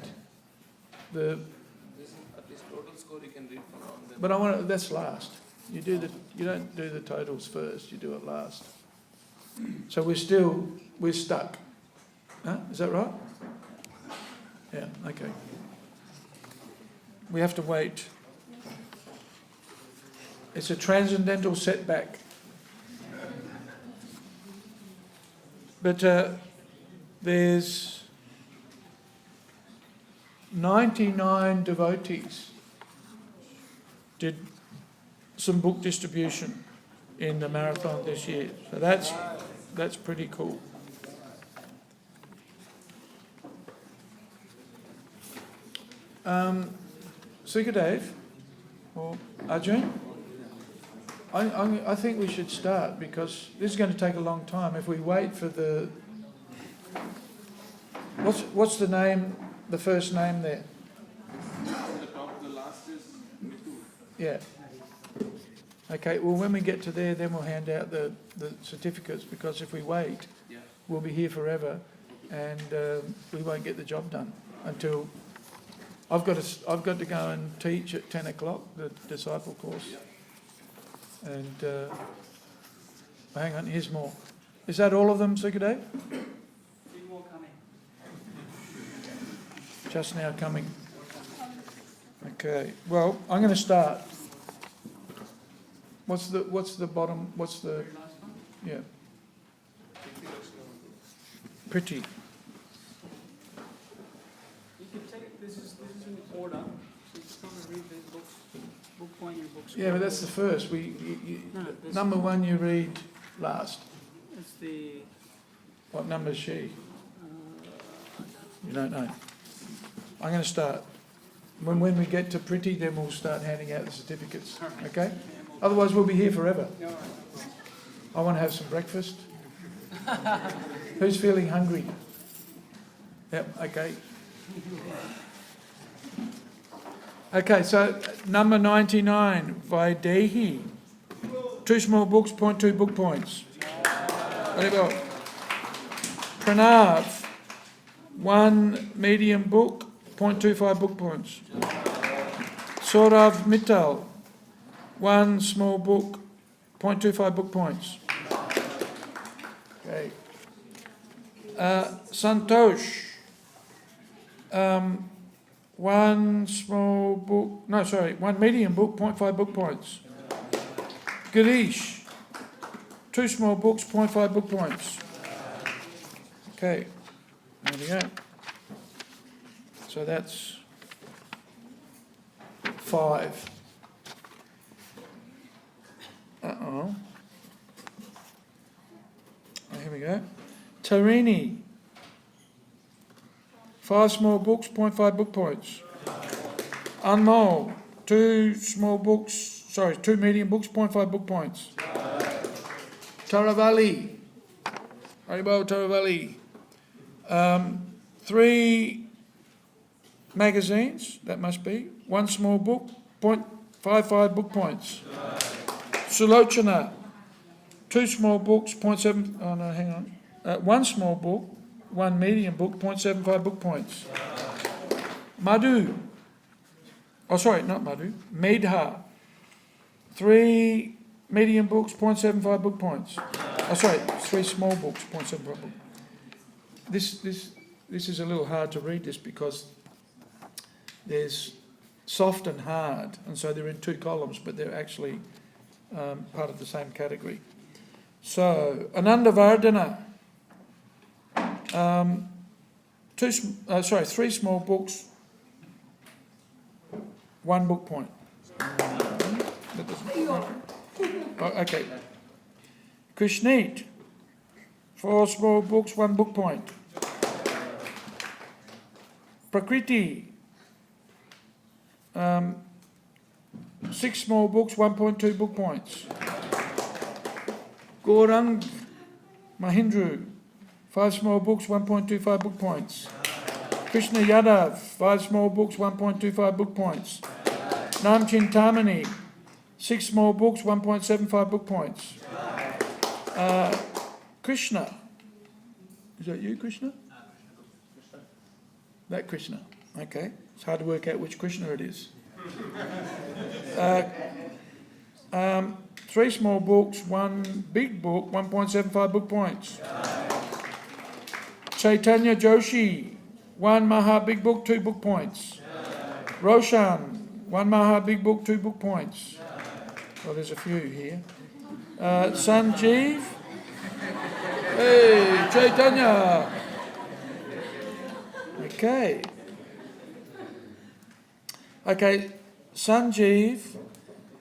A: the...
E: This is at least total score you can read from now and then.
A: But that's last. You don't do the totals first, you do it last. So we're stuck. Huh? Is that right? Yeah, okay. We have to wait. It's a transcendental setback. But there's 99 devotees did some book distribution in the marathon this year. So that's pretty cool. Sukadev or Arjun, I think we should start because this is going to take a long time. If we wait for the... What's the name, the first name there?
E: The top, the last is Mithu.
A: Yeah. Okay, well, when we get to there, then we'll hand out the certificates, because if we wait,
E: Yeah.
A: we'll be here forever and we won't get the job done until... I've got to go and teach at 10 o'clock, the disciple course.
E: Yeah.
A: And hang on, here's more. Is that all of them, Sukadev?
B: 3 more coming.
A: Just now coming. Okay, well, I'm going to start. What's the bottom, what's the...
B: Very last one.
A: Yeah. Pretty.
B: You can take, this is in order, so you just want to read these books, book 1 and book 2.
A: Yeah, but that's the first.
B: No, this-
A: Number 1 you read last.
B: It's the...
A: What number is she? You don't know. I'm going to start. When we get to Pretty, then we'll start handing out the certificates. Okay? Otherwise, we'll be here forever. I want to have some breakfast. Who's feeling hungry? Yep, okay. Okay, so number 99, Vaidehi. 2 small books, 0.2 book points. Very well. Pranav, 1 medium book, 0.25 book points. Saurav Mittal, 1 small book, 0.25 book points. Okay. Santosh, 1 small book, 1 medium book, 0.5 book points. Girish, 2 small books, 0.5 book points. Okay, there we go. So that's 5. Uh-oh. Here we go. Tarini, 5 small books, 0.5 book points. Anmol, 2 medium books, 0.5 book points. Taravali, Haribol Taravali, 3 magazines, that must be, 1 small book, 0.55 book points. Sulochana, 2 small books, 0.7, oh no, hang on. 1 small book, 1 medium book, 0.75 book points. Madhu, oh sorry, not Madhu, Medha, 3 medium books, 0.75 book points. Oh sorry, 3 small books, 0.75 book. This is a little hard to read this because there's soft and hard, and so they're in 2 columns, but they're actually part of the same category. So, Ananda Vardhana, 3 small books, 1 book point. That doesn't, oh, okay. Krishnit, 4 small books, 1 book point. Prakriti, 6 small books, 1.2 book points. Gaurang Mahindru, 5 small books, 1.25 book points. Krishna Yadav, 5 small books, 1.25 book points. Namchin Tamani, 6 small books, 1.75 book points. Krishna, is that you, Krishna? That Krishna, okay. It's hard to work out which Krishna it is. 3 small books, 1 big book, 1.75 book points. Chaitanya Joshi, 1 Maha big book, 2 book points. Roshan, 1 Maha big book, 2 book points. Well, there's a few here. Sanjeev, hey, Chaitanya. Okay, Sanjeev,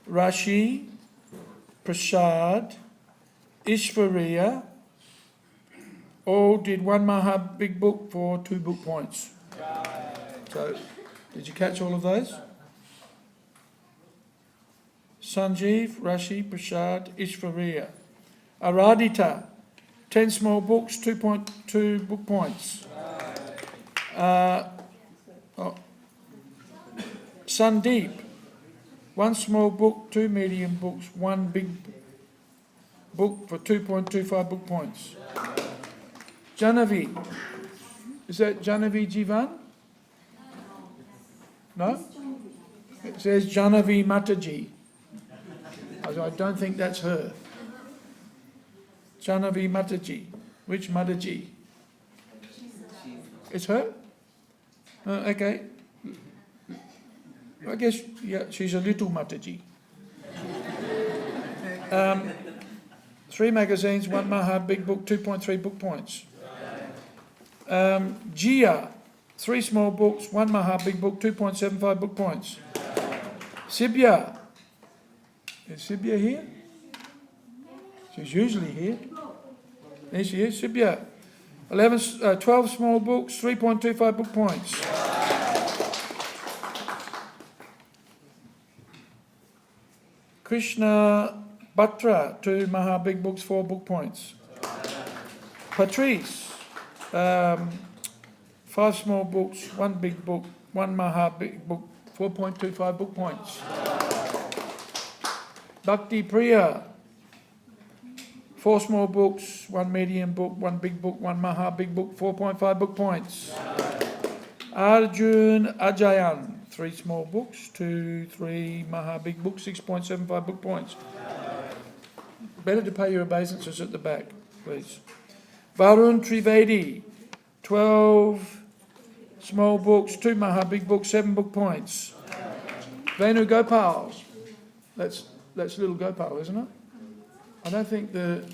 A: Rashi, Prasad, Ishvariya, all did 1 Maha big book for 2 book points. So, did you catch all of those? Sanjeev, Rashi, Prasad, Ishvariya. Aradhita, 10 small books, 2.2 book points. Sandeep, 1 small book, 2 medium books, 1 big book for 2.25 book points. Janavi, is that Janavi Jivan? No? It says Janavi Mataji. I don't think that's her. Janavi Mataji. Which Mataji? It's her? Okay. I guess, yeah, she's a little Mataji. 3 magazines, 1 Maha big book, 2.3 book points. Jia, 3 small books, 1 Maha big book, 2.75 book points. Sibya, is Sibya here? She's usually here. There she is, Sibya. 12 small books, 3.25 book points. Krishna Batra, 2 Maha big books, 4 book points. Patrice, 5 small books, 1 big book, 1 Maha big book, 4.25 book points. Bhakti Priya, 4 small books, 1 medium book, 1 big book, 1 Maha big book, 4.5 book points. Arjun Ajayan, 3 small books, 2, 3 Maha big book, 6.75 book points. Better to pay your obeisances at the back, please. Varun Trivedi, 12 small books, 2 Maha big book, 7 book points. Venu Gopal, that's little Gopal, isn't it? I don't think the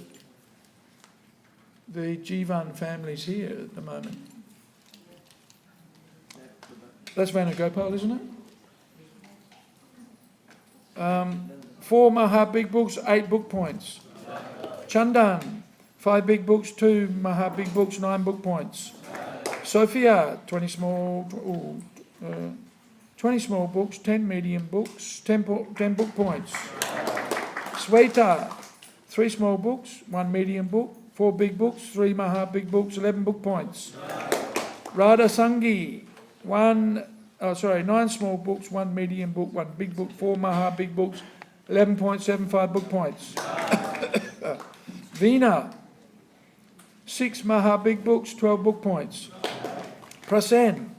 A: Jivan family's here at the moment. That's Venugopal, isn't it? 4 Maha big books, 8 book points. Chandan, 5 big books, 2 Maha big books, 9 book points. Sophia, 20 small, 20 small books, 10 medium books, 10 book points. Sweta, 3 small books, 1 medium book, 4 big books, 3 maha big books, 11 book points. Radha Sangi, 9 small books, 1 medium book, 1 big book, 4 maha big books, 11.75 book points. Veena, 6 maha big books, 12 book points. Prasen,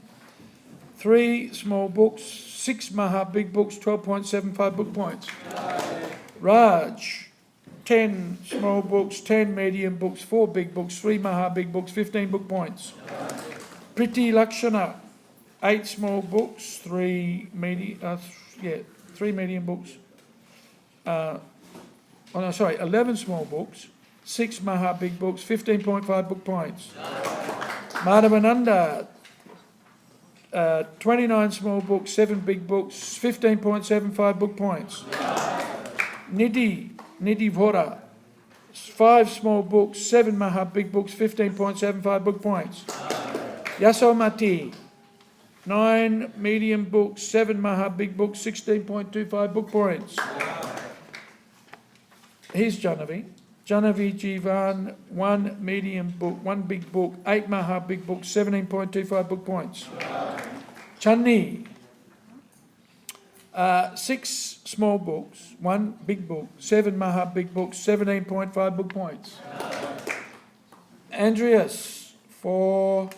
A: 3 small books, 6 maha big books, 12.75 book points. Raj, 10 small books, 10 medium books, 4 big books, 3 maha big books, 15 book points. Priti Lakshana, 8 small books, 3 medium books. 11 small books, 6 maha big books, 15.5 book points. Madhavananda, 29 small books, 7 big books, 15.75 book points. Nidhi Vora, 5 small books, 7 maha big books, 15.75 book points. Yasomati, 9 medium books, 7 maha big books, 16.25 book points. Here's Janavi. Janavi Jivan, 1 medium book, 1 big book, 8 maha big books, 17.25 book points. Channi, 6 small books, 1 big book, 7 maha big books, 17.5 book points. Andreas, 4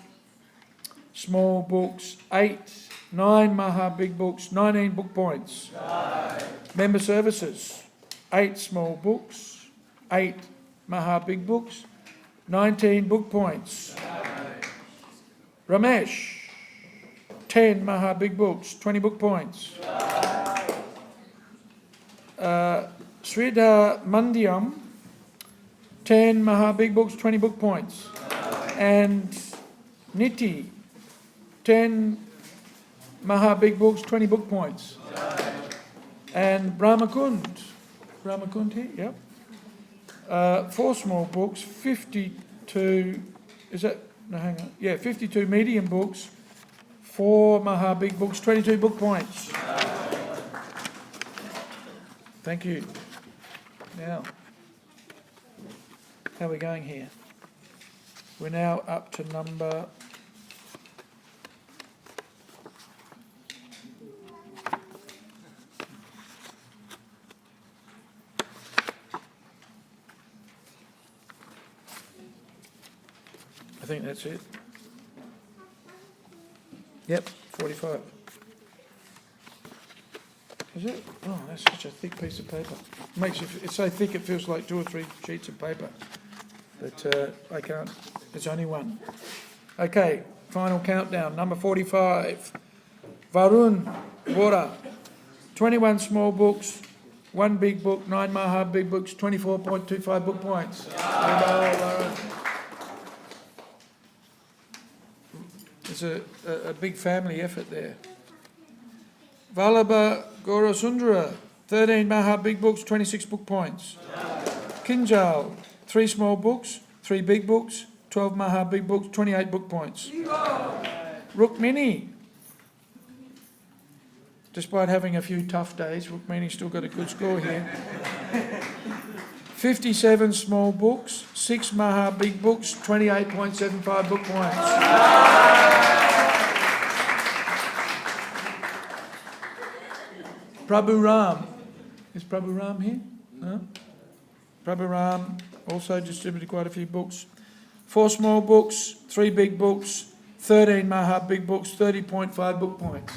A: small books, 9 maha big books, 19 book points. Member services, 8 small books, 8 maha big books, 19 book points. Ramesh, 10 maha big books, 20 book points. Sridhar Mandyam, 10 maha big books, 20 book points. And Niti, 10 maha big books, 20 book points. And Brahmakund here, yep. 4 small books, 52, 52 medium books, 4 maha big books, 22 book points. Thank you. Now, how are we going here? We're now up to number... I think that's it. Yep, 45. Is it? Oh, that's such a thick piece of paper. It's so thick it feels like 2 or 3 sheets of paper. But I can't. It's only one. Okay, final countdown. Number 45. Varun Vora. 21 small books, 1 big book, 9 maha big books, 24.25 book points. It's a big family effort there. Vallabha Gaurasundara, 13 maha big books, 26 book points. Kinjal, 3 small books, 3 big books, 12 maha big books, 28 book points. Rukmini, despite having a few tough days, Rukmini still got a good score here. 57 small books, 6 maha big books, 28.75 book points. Prabhu Ram. Is Prabhu Ram here? No? Prabhu Ram also distributed quite a few books. 4 small books, 3 big books, 13 maha big books, 30.5 book points.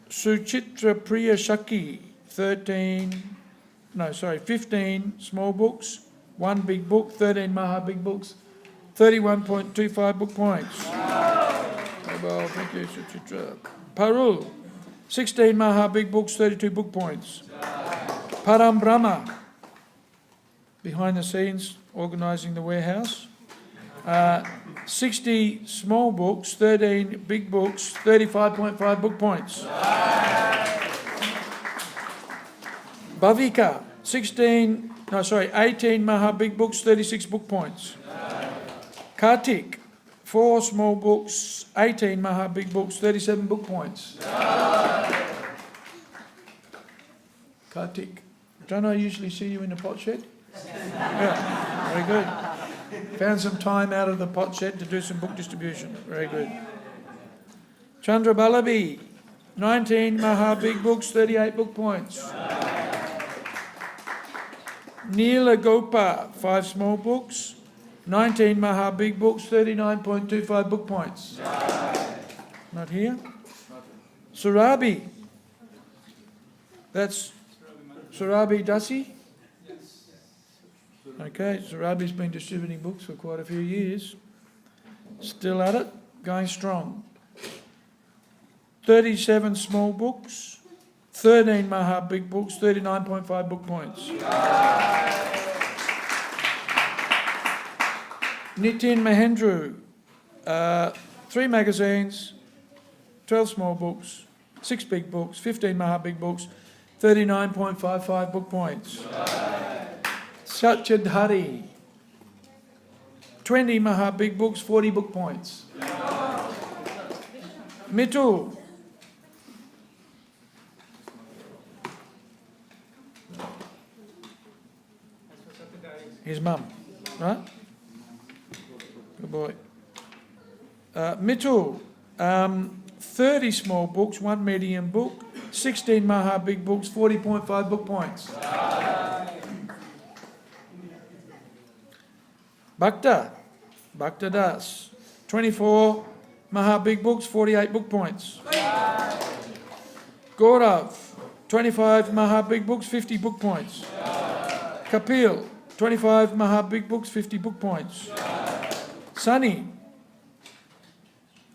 A: Suchitra Priya Shaki, 15 small books, 1 big book, 13 maha big books, 31.25 book points. Well, thank you, Suchitra. Parul, 16 maha big books, 32 book points. Param Brahma, behind the scenes, organising the warehouse. 60 small books, 13 big books, 35.5 book points. Bhavika, 18 maha big books, 36 book points. Kartik, 4 small books, 18 Maha big books, 37 book points. Kartik, don't I usually see you in the pot shed? Yeah, very good. Found some time out of the pot shed to do some book distribution. Very good. Chandra Balabi, 19 Maha big books, 38 book points. Neela Gopa, 5 small books, 19 Maha big books, 39.25 book points. Not here. Surabi. That's Surabi Dasi? Okay, Surabi's been distributing books for quite a few years. Still at it, going strong. 37 small books, 13 Maha big books, 39.5 book points. Nitin Mahendru, 3 magazines, 12 small books, 6 big books, 15 Maha big books, 39.55 book points. Satchid Hari, 20 Maha big books, 40 book points. Mitul, his mum, right? Good boy. Mitul, 30 small books, 1 medium book, 16 Maha big books, 40.5 book points. Bhakta Das, 24 Maha big books, 48 book points. Gaurav, 25 Maha big books, 50 book points. Kapil, 25 Maha big books, 50 book points. Sunny,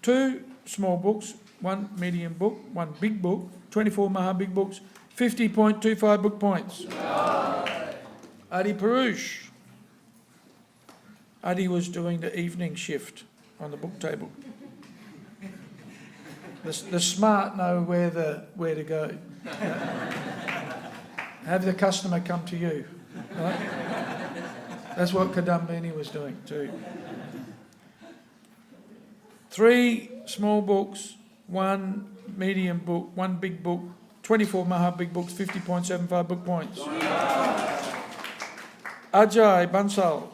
A: 2 small books, 1 medium book, 1 big book, 24 Maha big books, 50.25 book points. Adi Parush. Adi was doing the evening shift on the book table. The smart know where to go. Have the customer come to you. Right? That's what Kadambini was doing too. 3 small books, 1 medium book, 1 big book, 24 Maha big books, 50.75 book points. Ajay Bansal,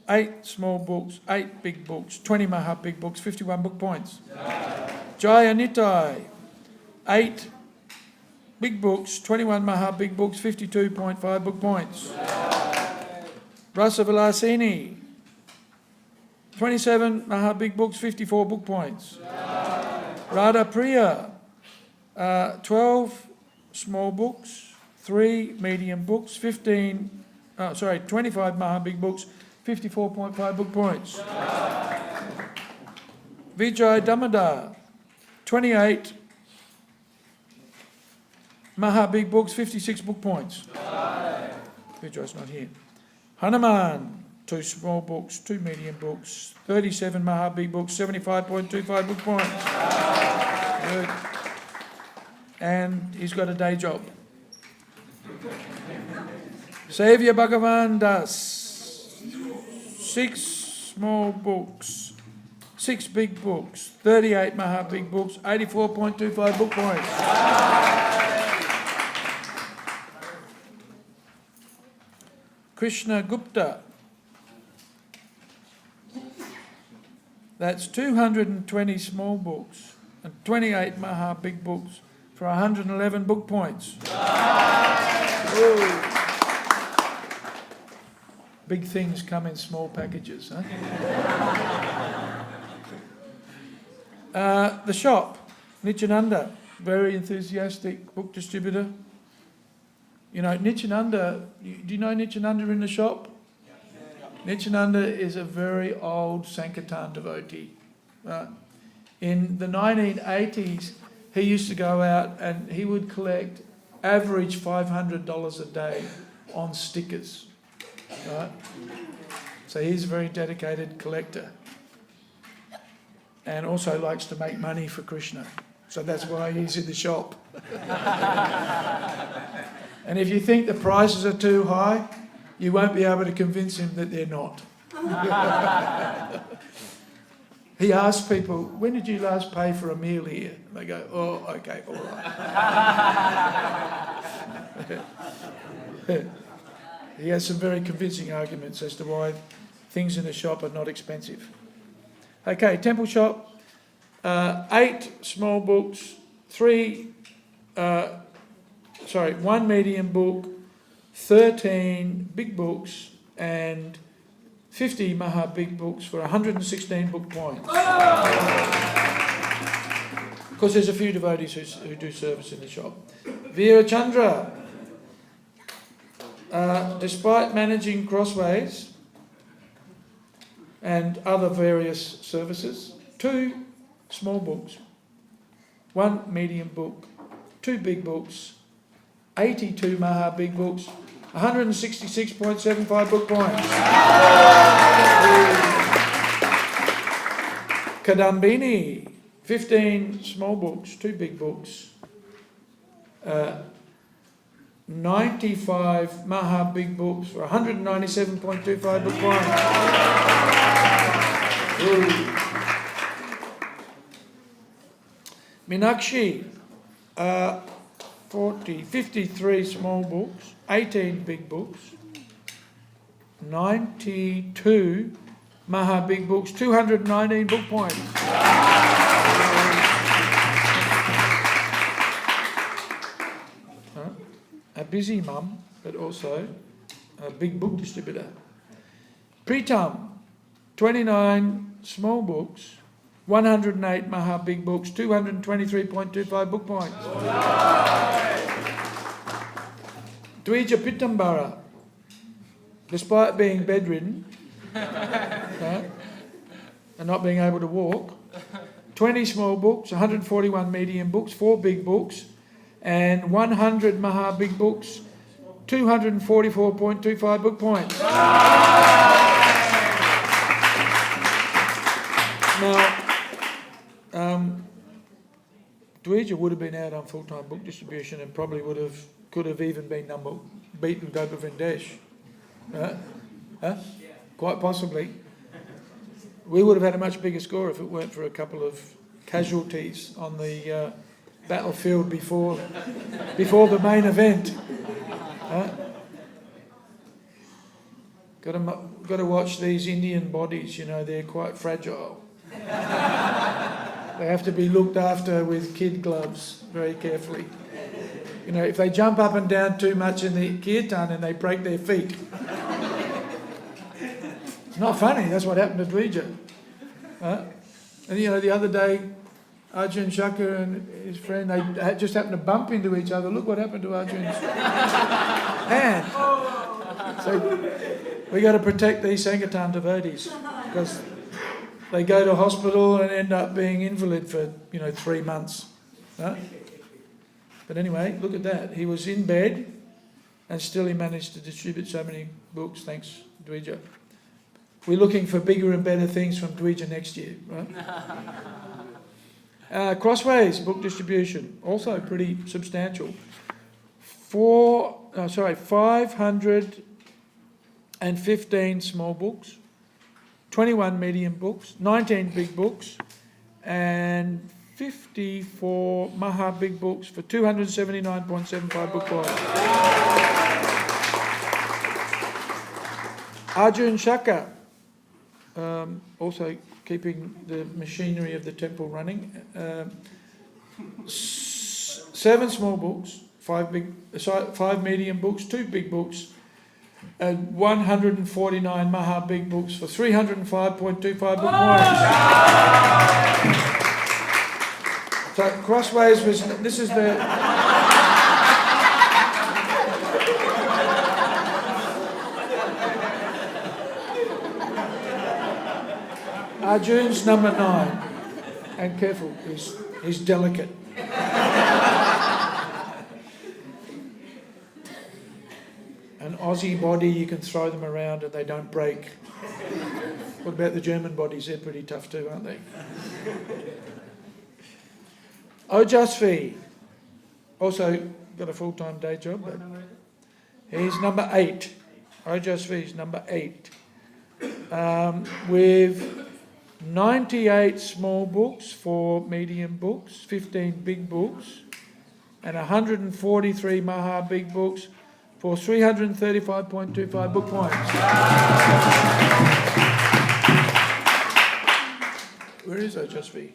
A: 8 small books, 8 big books, 20 Maha big books, 51 book points. Jaya Nitai, 8 big books, 21 Maha big books, 52.5 book points. Rasa Vilasini, 27 Maha big books, 54 book points. Radha Priya, 12 small books, 3 medium books, 25 Maha big books, 54.5 book points. Vijay Damodar, 28 Maha big books, 56 book points. Vijay's not here. Hanuman, 2 small books, 2 medium books, 37 Maha big books, 75.25 book points. Good. And he's got a day job. Saviour Bhagavan Das, 6 small books, 6 big books, 38 Maha big books, 84.25 book points. Krishna Gupta, that's 220 small books and 28 Maha big books for 111 book points. Big things come in small packages, huh? The shop, Nityananda, very enthusiastic book distributor. You know, Nityananda, do you know Nityananda in the shop? Nityananda is a very old Sankirtan devotee. In the 1980s, he used to go out and he would collect average $500 a day on stickers. Right? So he's a very dedicated collector. And also likes to make money for Krishna. So that's why he's in the shop. And if you think the prices are too high, you won't be able to convince him that they're not. he asks people, when did you last pay for a meal here? And they go, oh, okay, all right. He has some very convincing arguments as to why things in the shop are not expensive. Okay, temple shop, 8 small books, 1 medium book, 13 big books, and 50 Maha big books for 116 book points. Because there's a few devotees who do service in the shop. Veera Chandra, despite managing Crossways and other various services, 2 small books, 1 medium book, 2 big books, 82 Maha big books, 166.75 book points. Kadambini, 15 small books, 2 big books, 95 Maha big books for 197.25 book points. Meenakshi, 53 small books, 18 big books, 92 Maha big books, 219 book points. A busy mum, but also a big book distributor. Pritam, 29 small books, 108 Maha big books, 223.25 book points. Dvija Pitambara, despite being bedridden and not being able to walk, 20 small books, 141 medium books, 4 big books, and 100 Maha big books, 244.25 book points. Now, Dvija would have been out on full-time book distribution and probably could have even been beaten Gopavendesh. Quite possibly. We would have had a much bigger score if it weren't for a couple of casualties on the battlefield before the main event. Got to watch these Indian bodies, they're quite fragile. They have to be looked after with kid gloves very carefully. If they jump up and down too much in the kirtan and they break their feet. It's not funny, that's what happened to Dvija. And the other day, Arjun Shakar and his friend, they just happened to bump into each other. Look what happened to Arjun's hand. So we got to protect these Sankirtan devotees because they go to hospital and end up being invalid for 3 months. But anyway, look at that. He was in bed and still he managed to distribute so many books. Thanks, Dvija. We're looking for bigger and better things from Dvija next year, right? Crossways book distribution, also pretty substantial. 515 small books, 21 medium books, 19 big books, and 54 Maha big books for 279.75 book points. Arjun Shaka, also keeping the machinery of the temple running. 7 small books, 5 medium books, 2 big books, and 149 Maha big books for 305.25 book points. So Crossways this is the... Arjun's number 9, and careful, he's delicate. An Aussie body, you can throw them around and they don't break. What about the German bodies? They're pretty tough too, aren't they? Ojasvi, also got a full-time day job, but he's number 8. Ojasvi is number 8. With 98 small books, 4 medium books, 15 big books, and 143 Maha big books for 335.25 book points. Where is Ojasvi?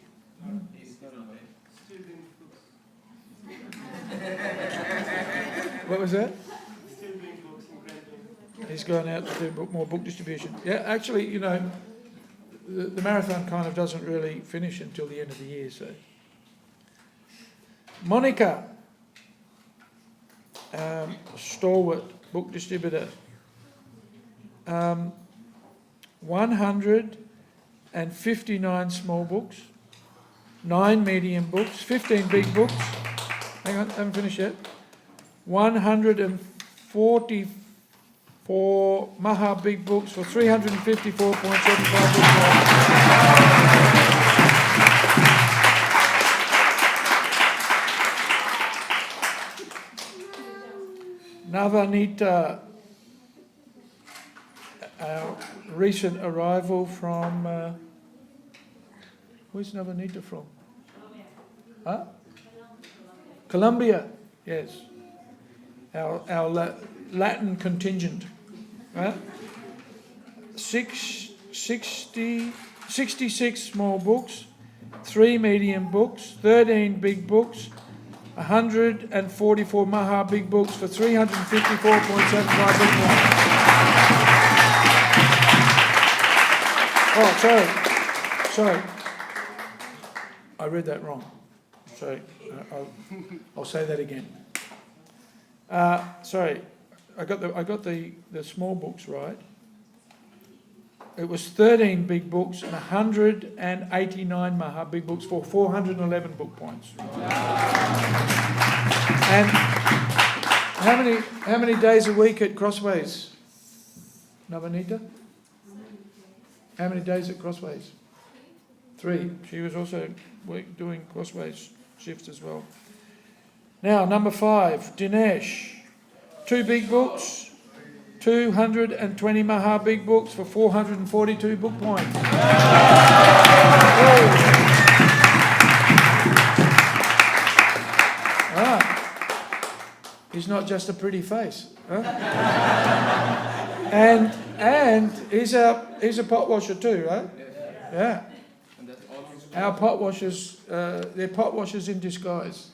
A: What was that? He's gone out to do more book distribution. Yeah, actually, you know, the marathon kind of doesn't really finish until the end of the year, so. Monica, stalwart book distributor. 159 small books, 9 medium books, 15 big books. Hang on, haven't finished yet. 144 Maha big books for 354.75 book Navanita, our recent arrival from, where's Navanita from? Huh? Colombia, yes. Our Latin contingent. Right? 66 small books, 3 medium books, 13 big books, 144 Maha big books for 354.75 big points. Oh, sorry. I read that wrong. Sorry, I'll say that again. Sorry, I got the small books right. It was 13 big books and 189 Maha big books for 411 book points. And how many days a week at Crossways, Navanita? How many days at Crossways? 3. She was also doing Crossways shifts as well. Now, number 5, Dinesh. 2 big books, 220 Maha big books for 442 book points. He's not just a pretty face. Huh? And he's a pot washer too, right? Yeah. Our pot washers, they're pot washers in disguise.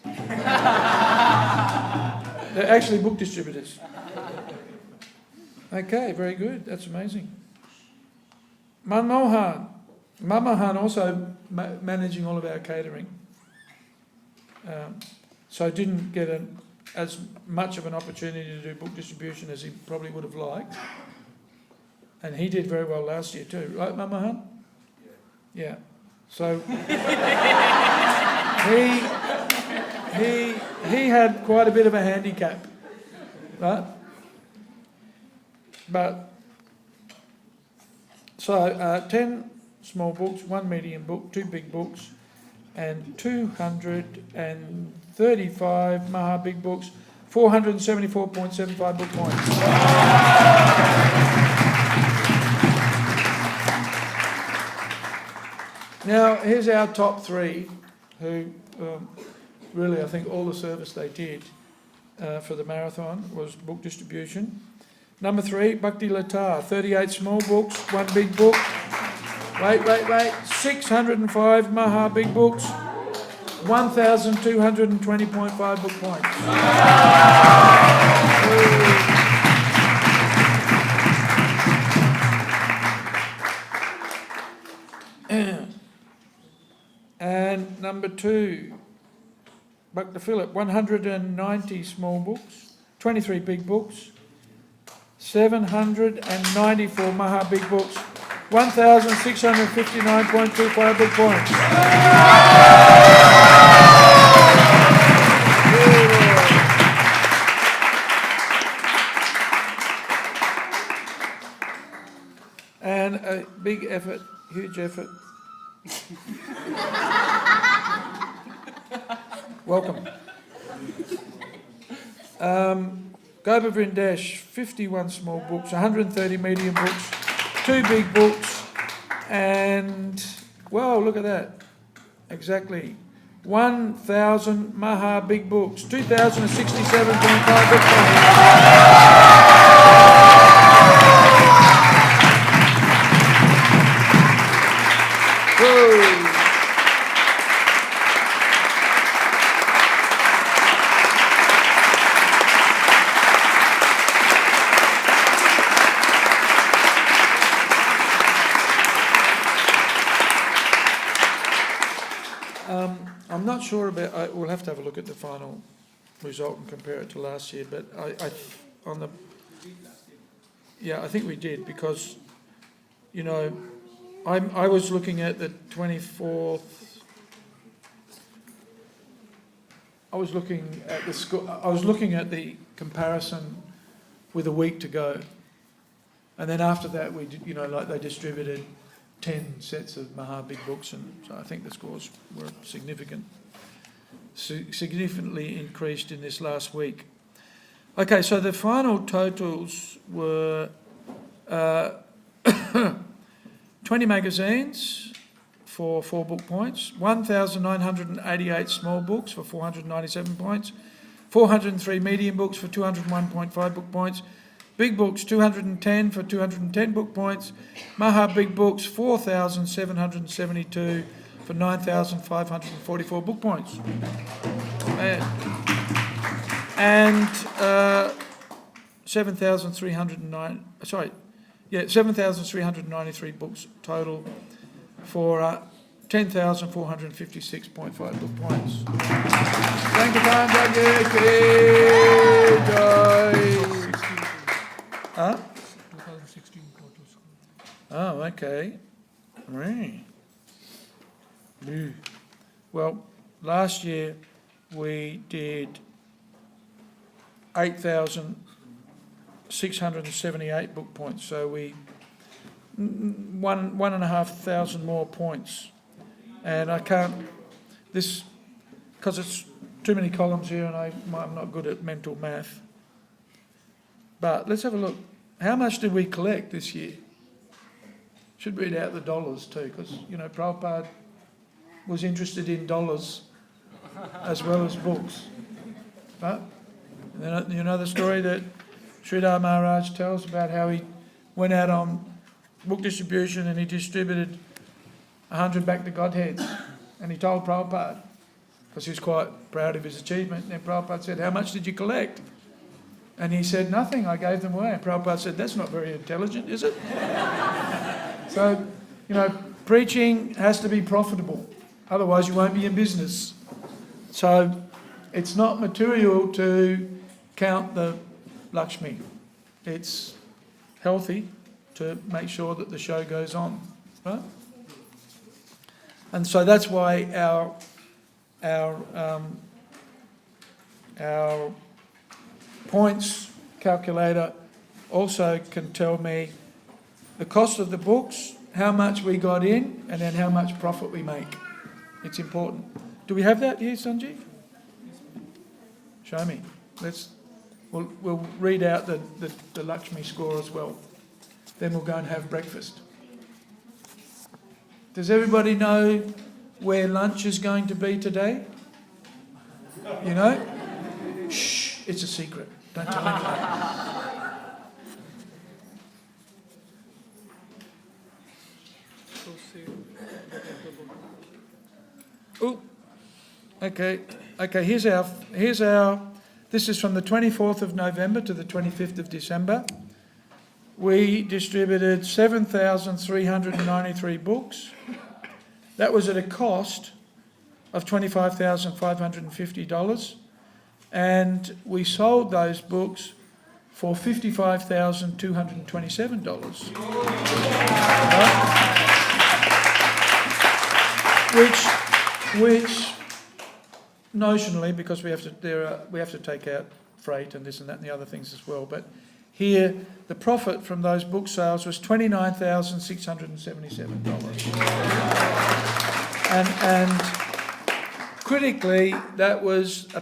A: They're actually book distributors. Okay, very good. That's amazing. Manmohan also managing all of our catering. So didn't get as much of an opportunity to do book distribution as he probably would have liked. And he did very well last year too, right, Manmohan? Yeah. So he had quite a bit of a handicap, right? But so 10 small books, 1 medium book, 2 big books, and 235 Maha big books, 474.75 book points. Now, here's our top 3 who really, I think all the service they did for the marathon was book distribution. Number 3, Bhakti Lata, 38 small books, 1 big book. Wait, 605 Maha big books, 1,220.5 book points. And number 2, Bhakti Philip, 190 small books, 23 big books, 794 Maha big books, 1,659.25 book points. And a big effort, huge effort. Welcome. Gopa Vrindesh, 51 small books, 130 medium books, 2 big books, and Whoa, look at that. Exactly. 1,000 Maha Big Books. 2,067.5 book I'm not sure about. We'll have to have a look at the final result and compare it to last year. But I think we did because, I was looking at the 24th. I was looking at the I was looking at the comparison with a week to go, and then after that we did, they distributed 10 sets of Maha Big Books, and so I think the scores were significantly increased in this last week. Okay, so the final totals were 20 magazines for 4 book points, 1,988 small books for 497 points, 403 medium books for 201.5 book points, big books 210 for 210 book points, Maha Big Books 4,772 for 9,544 book points. And 7,393 books total for 10,456.5 book points. Sankirtan Jagya Huh?
B: 2016 total score.
A: Oh, okay. Right. Well, last year we did 8,678 book points, so we 1,500 more points, and I can't this because it's too many columns here, and I'm not good at mental math. But let's have a look. How much did we collect this year? Should read out the dollars too, because Prabhupada was interested in dollars as well as books. But you know the story that Sridhar Maharaj tells about how he went out on book distribution and he distributed 100 back to Godheads, and he told Prabhupada, because he was quite proud of his achievement, and then Prabhupada said, "How much did you collect?" And he said, "Nothing, I gave them away." And Prabhupada said, "That's not very intelligent, is it?" So, preaching has to be profitable, otherwise you won't be in business. So it's not material to count the Lakshmi. It's healthy to make sure that the show goes on, right? And so that's why our points calculator also can tell me the cost of the books, how much we got in, and then how much profit we make. It's important. Do we have that here, Sanjeev? Show me. We'll read out the Lakshmi score as well. Then we'll go and have breakfast. Does everybody know where lunch is going to be today? Shh, it's a secret. Don't tell anyone. Oh, okay. Here's our. This is from the 24th of November to the 25th of December. We distributed 7,393 books. That was at a cost of $25,550, and we sold those books for $55,227. Which notionally, because we have to take out freight and this and that and the other things as well, but here the profit from those book sales was $29,677. And critically, that was a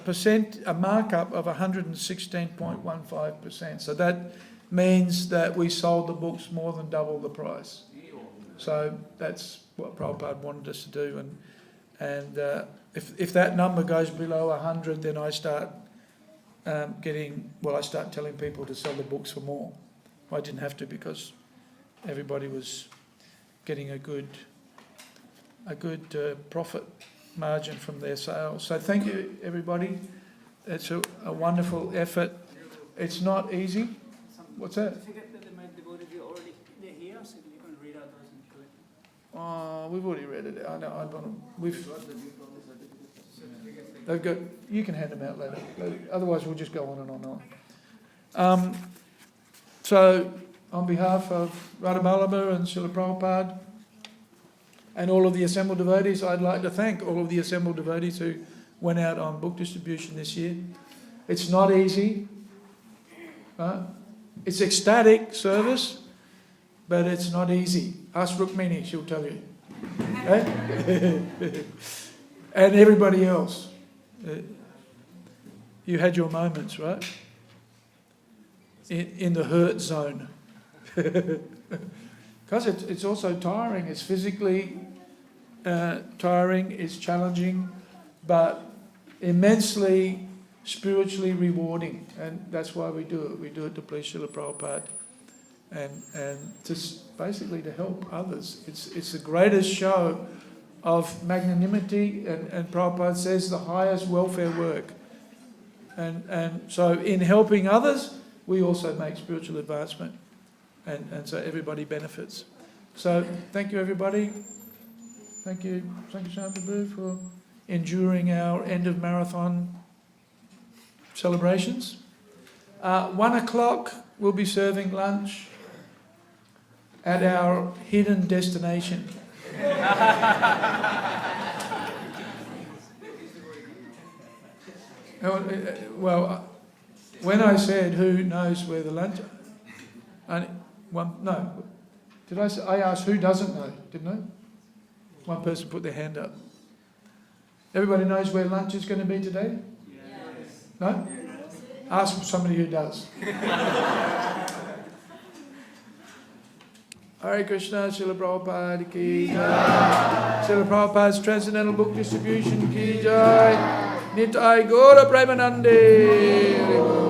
A: markup of 116.15%. So that means that we sold the books more than double the price. So that's what Prabhupada wanted us to do, and if that number goes below 100, then I start I start telling people to sell the books for more. I didn't have to because everybody was getting a good profit margin from their sales. So thank you, everybody. It's a wonderful effort. It's not easy. What's that?
B: I forget that my devotees are already here, so you can read out those and collect them.
A: We've already read it. I know. They've got. You can hand them out later. Otherwise, we'll just go on and on and on. So, on behalf of Radha Vallabha and Srila Prabhupada and all of the assembled devotees, I'd like to thank all of the assembled devotees who went out on book distribution this year. It's not easy. It's ecstatic service, but it's not easy. Ask Rukmini, she'll tell you. And everybody else. You had your moments, right? In the hurt zone. Because it's also tiring. It's physically tiring, it's challenging, but immensely spiritually rewarding. And that's why we do it. We do it to please Srila Prabhupada and basically to help others. It's the greatest show of magnanimity, and Prabhupada says the highest welfare work. And so in helping others, we also make spiritual advancement. And so everybody benefits. So thank you, everybody. Thank you, Prabhu, for enduring our end of marathon celebrations. 1:00, we'll be serving lunch at our hidden destination. Well, when I said who knows where the lunch, did I say? I asked who doesn't know, didn't I? One person put their hand up. Everybody knows where lunch is going to be today? Yes. No? Yes. Ask somebody who does. Hare Krishna, Srila Prabhupada ki jai. Srila Prabhupada's Transcendental Book Distribution ki jai. Nitai Gaura Premanande.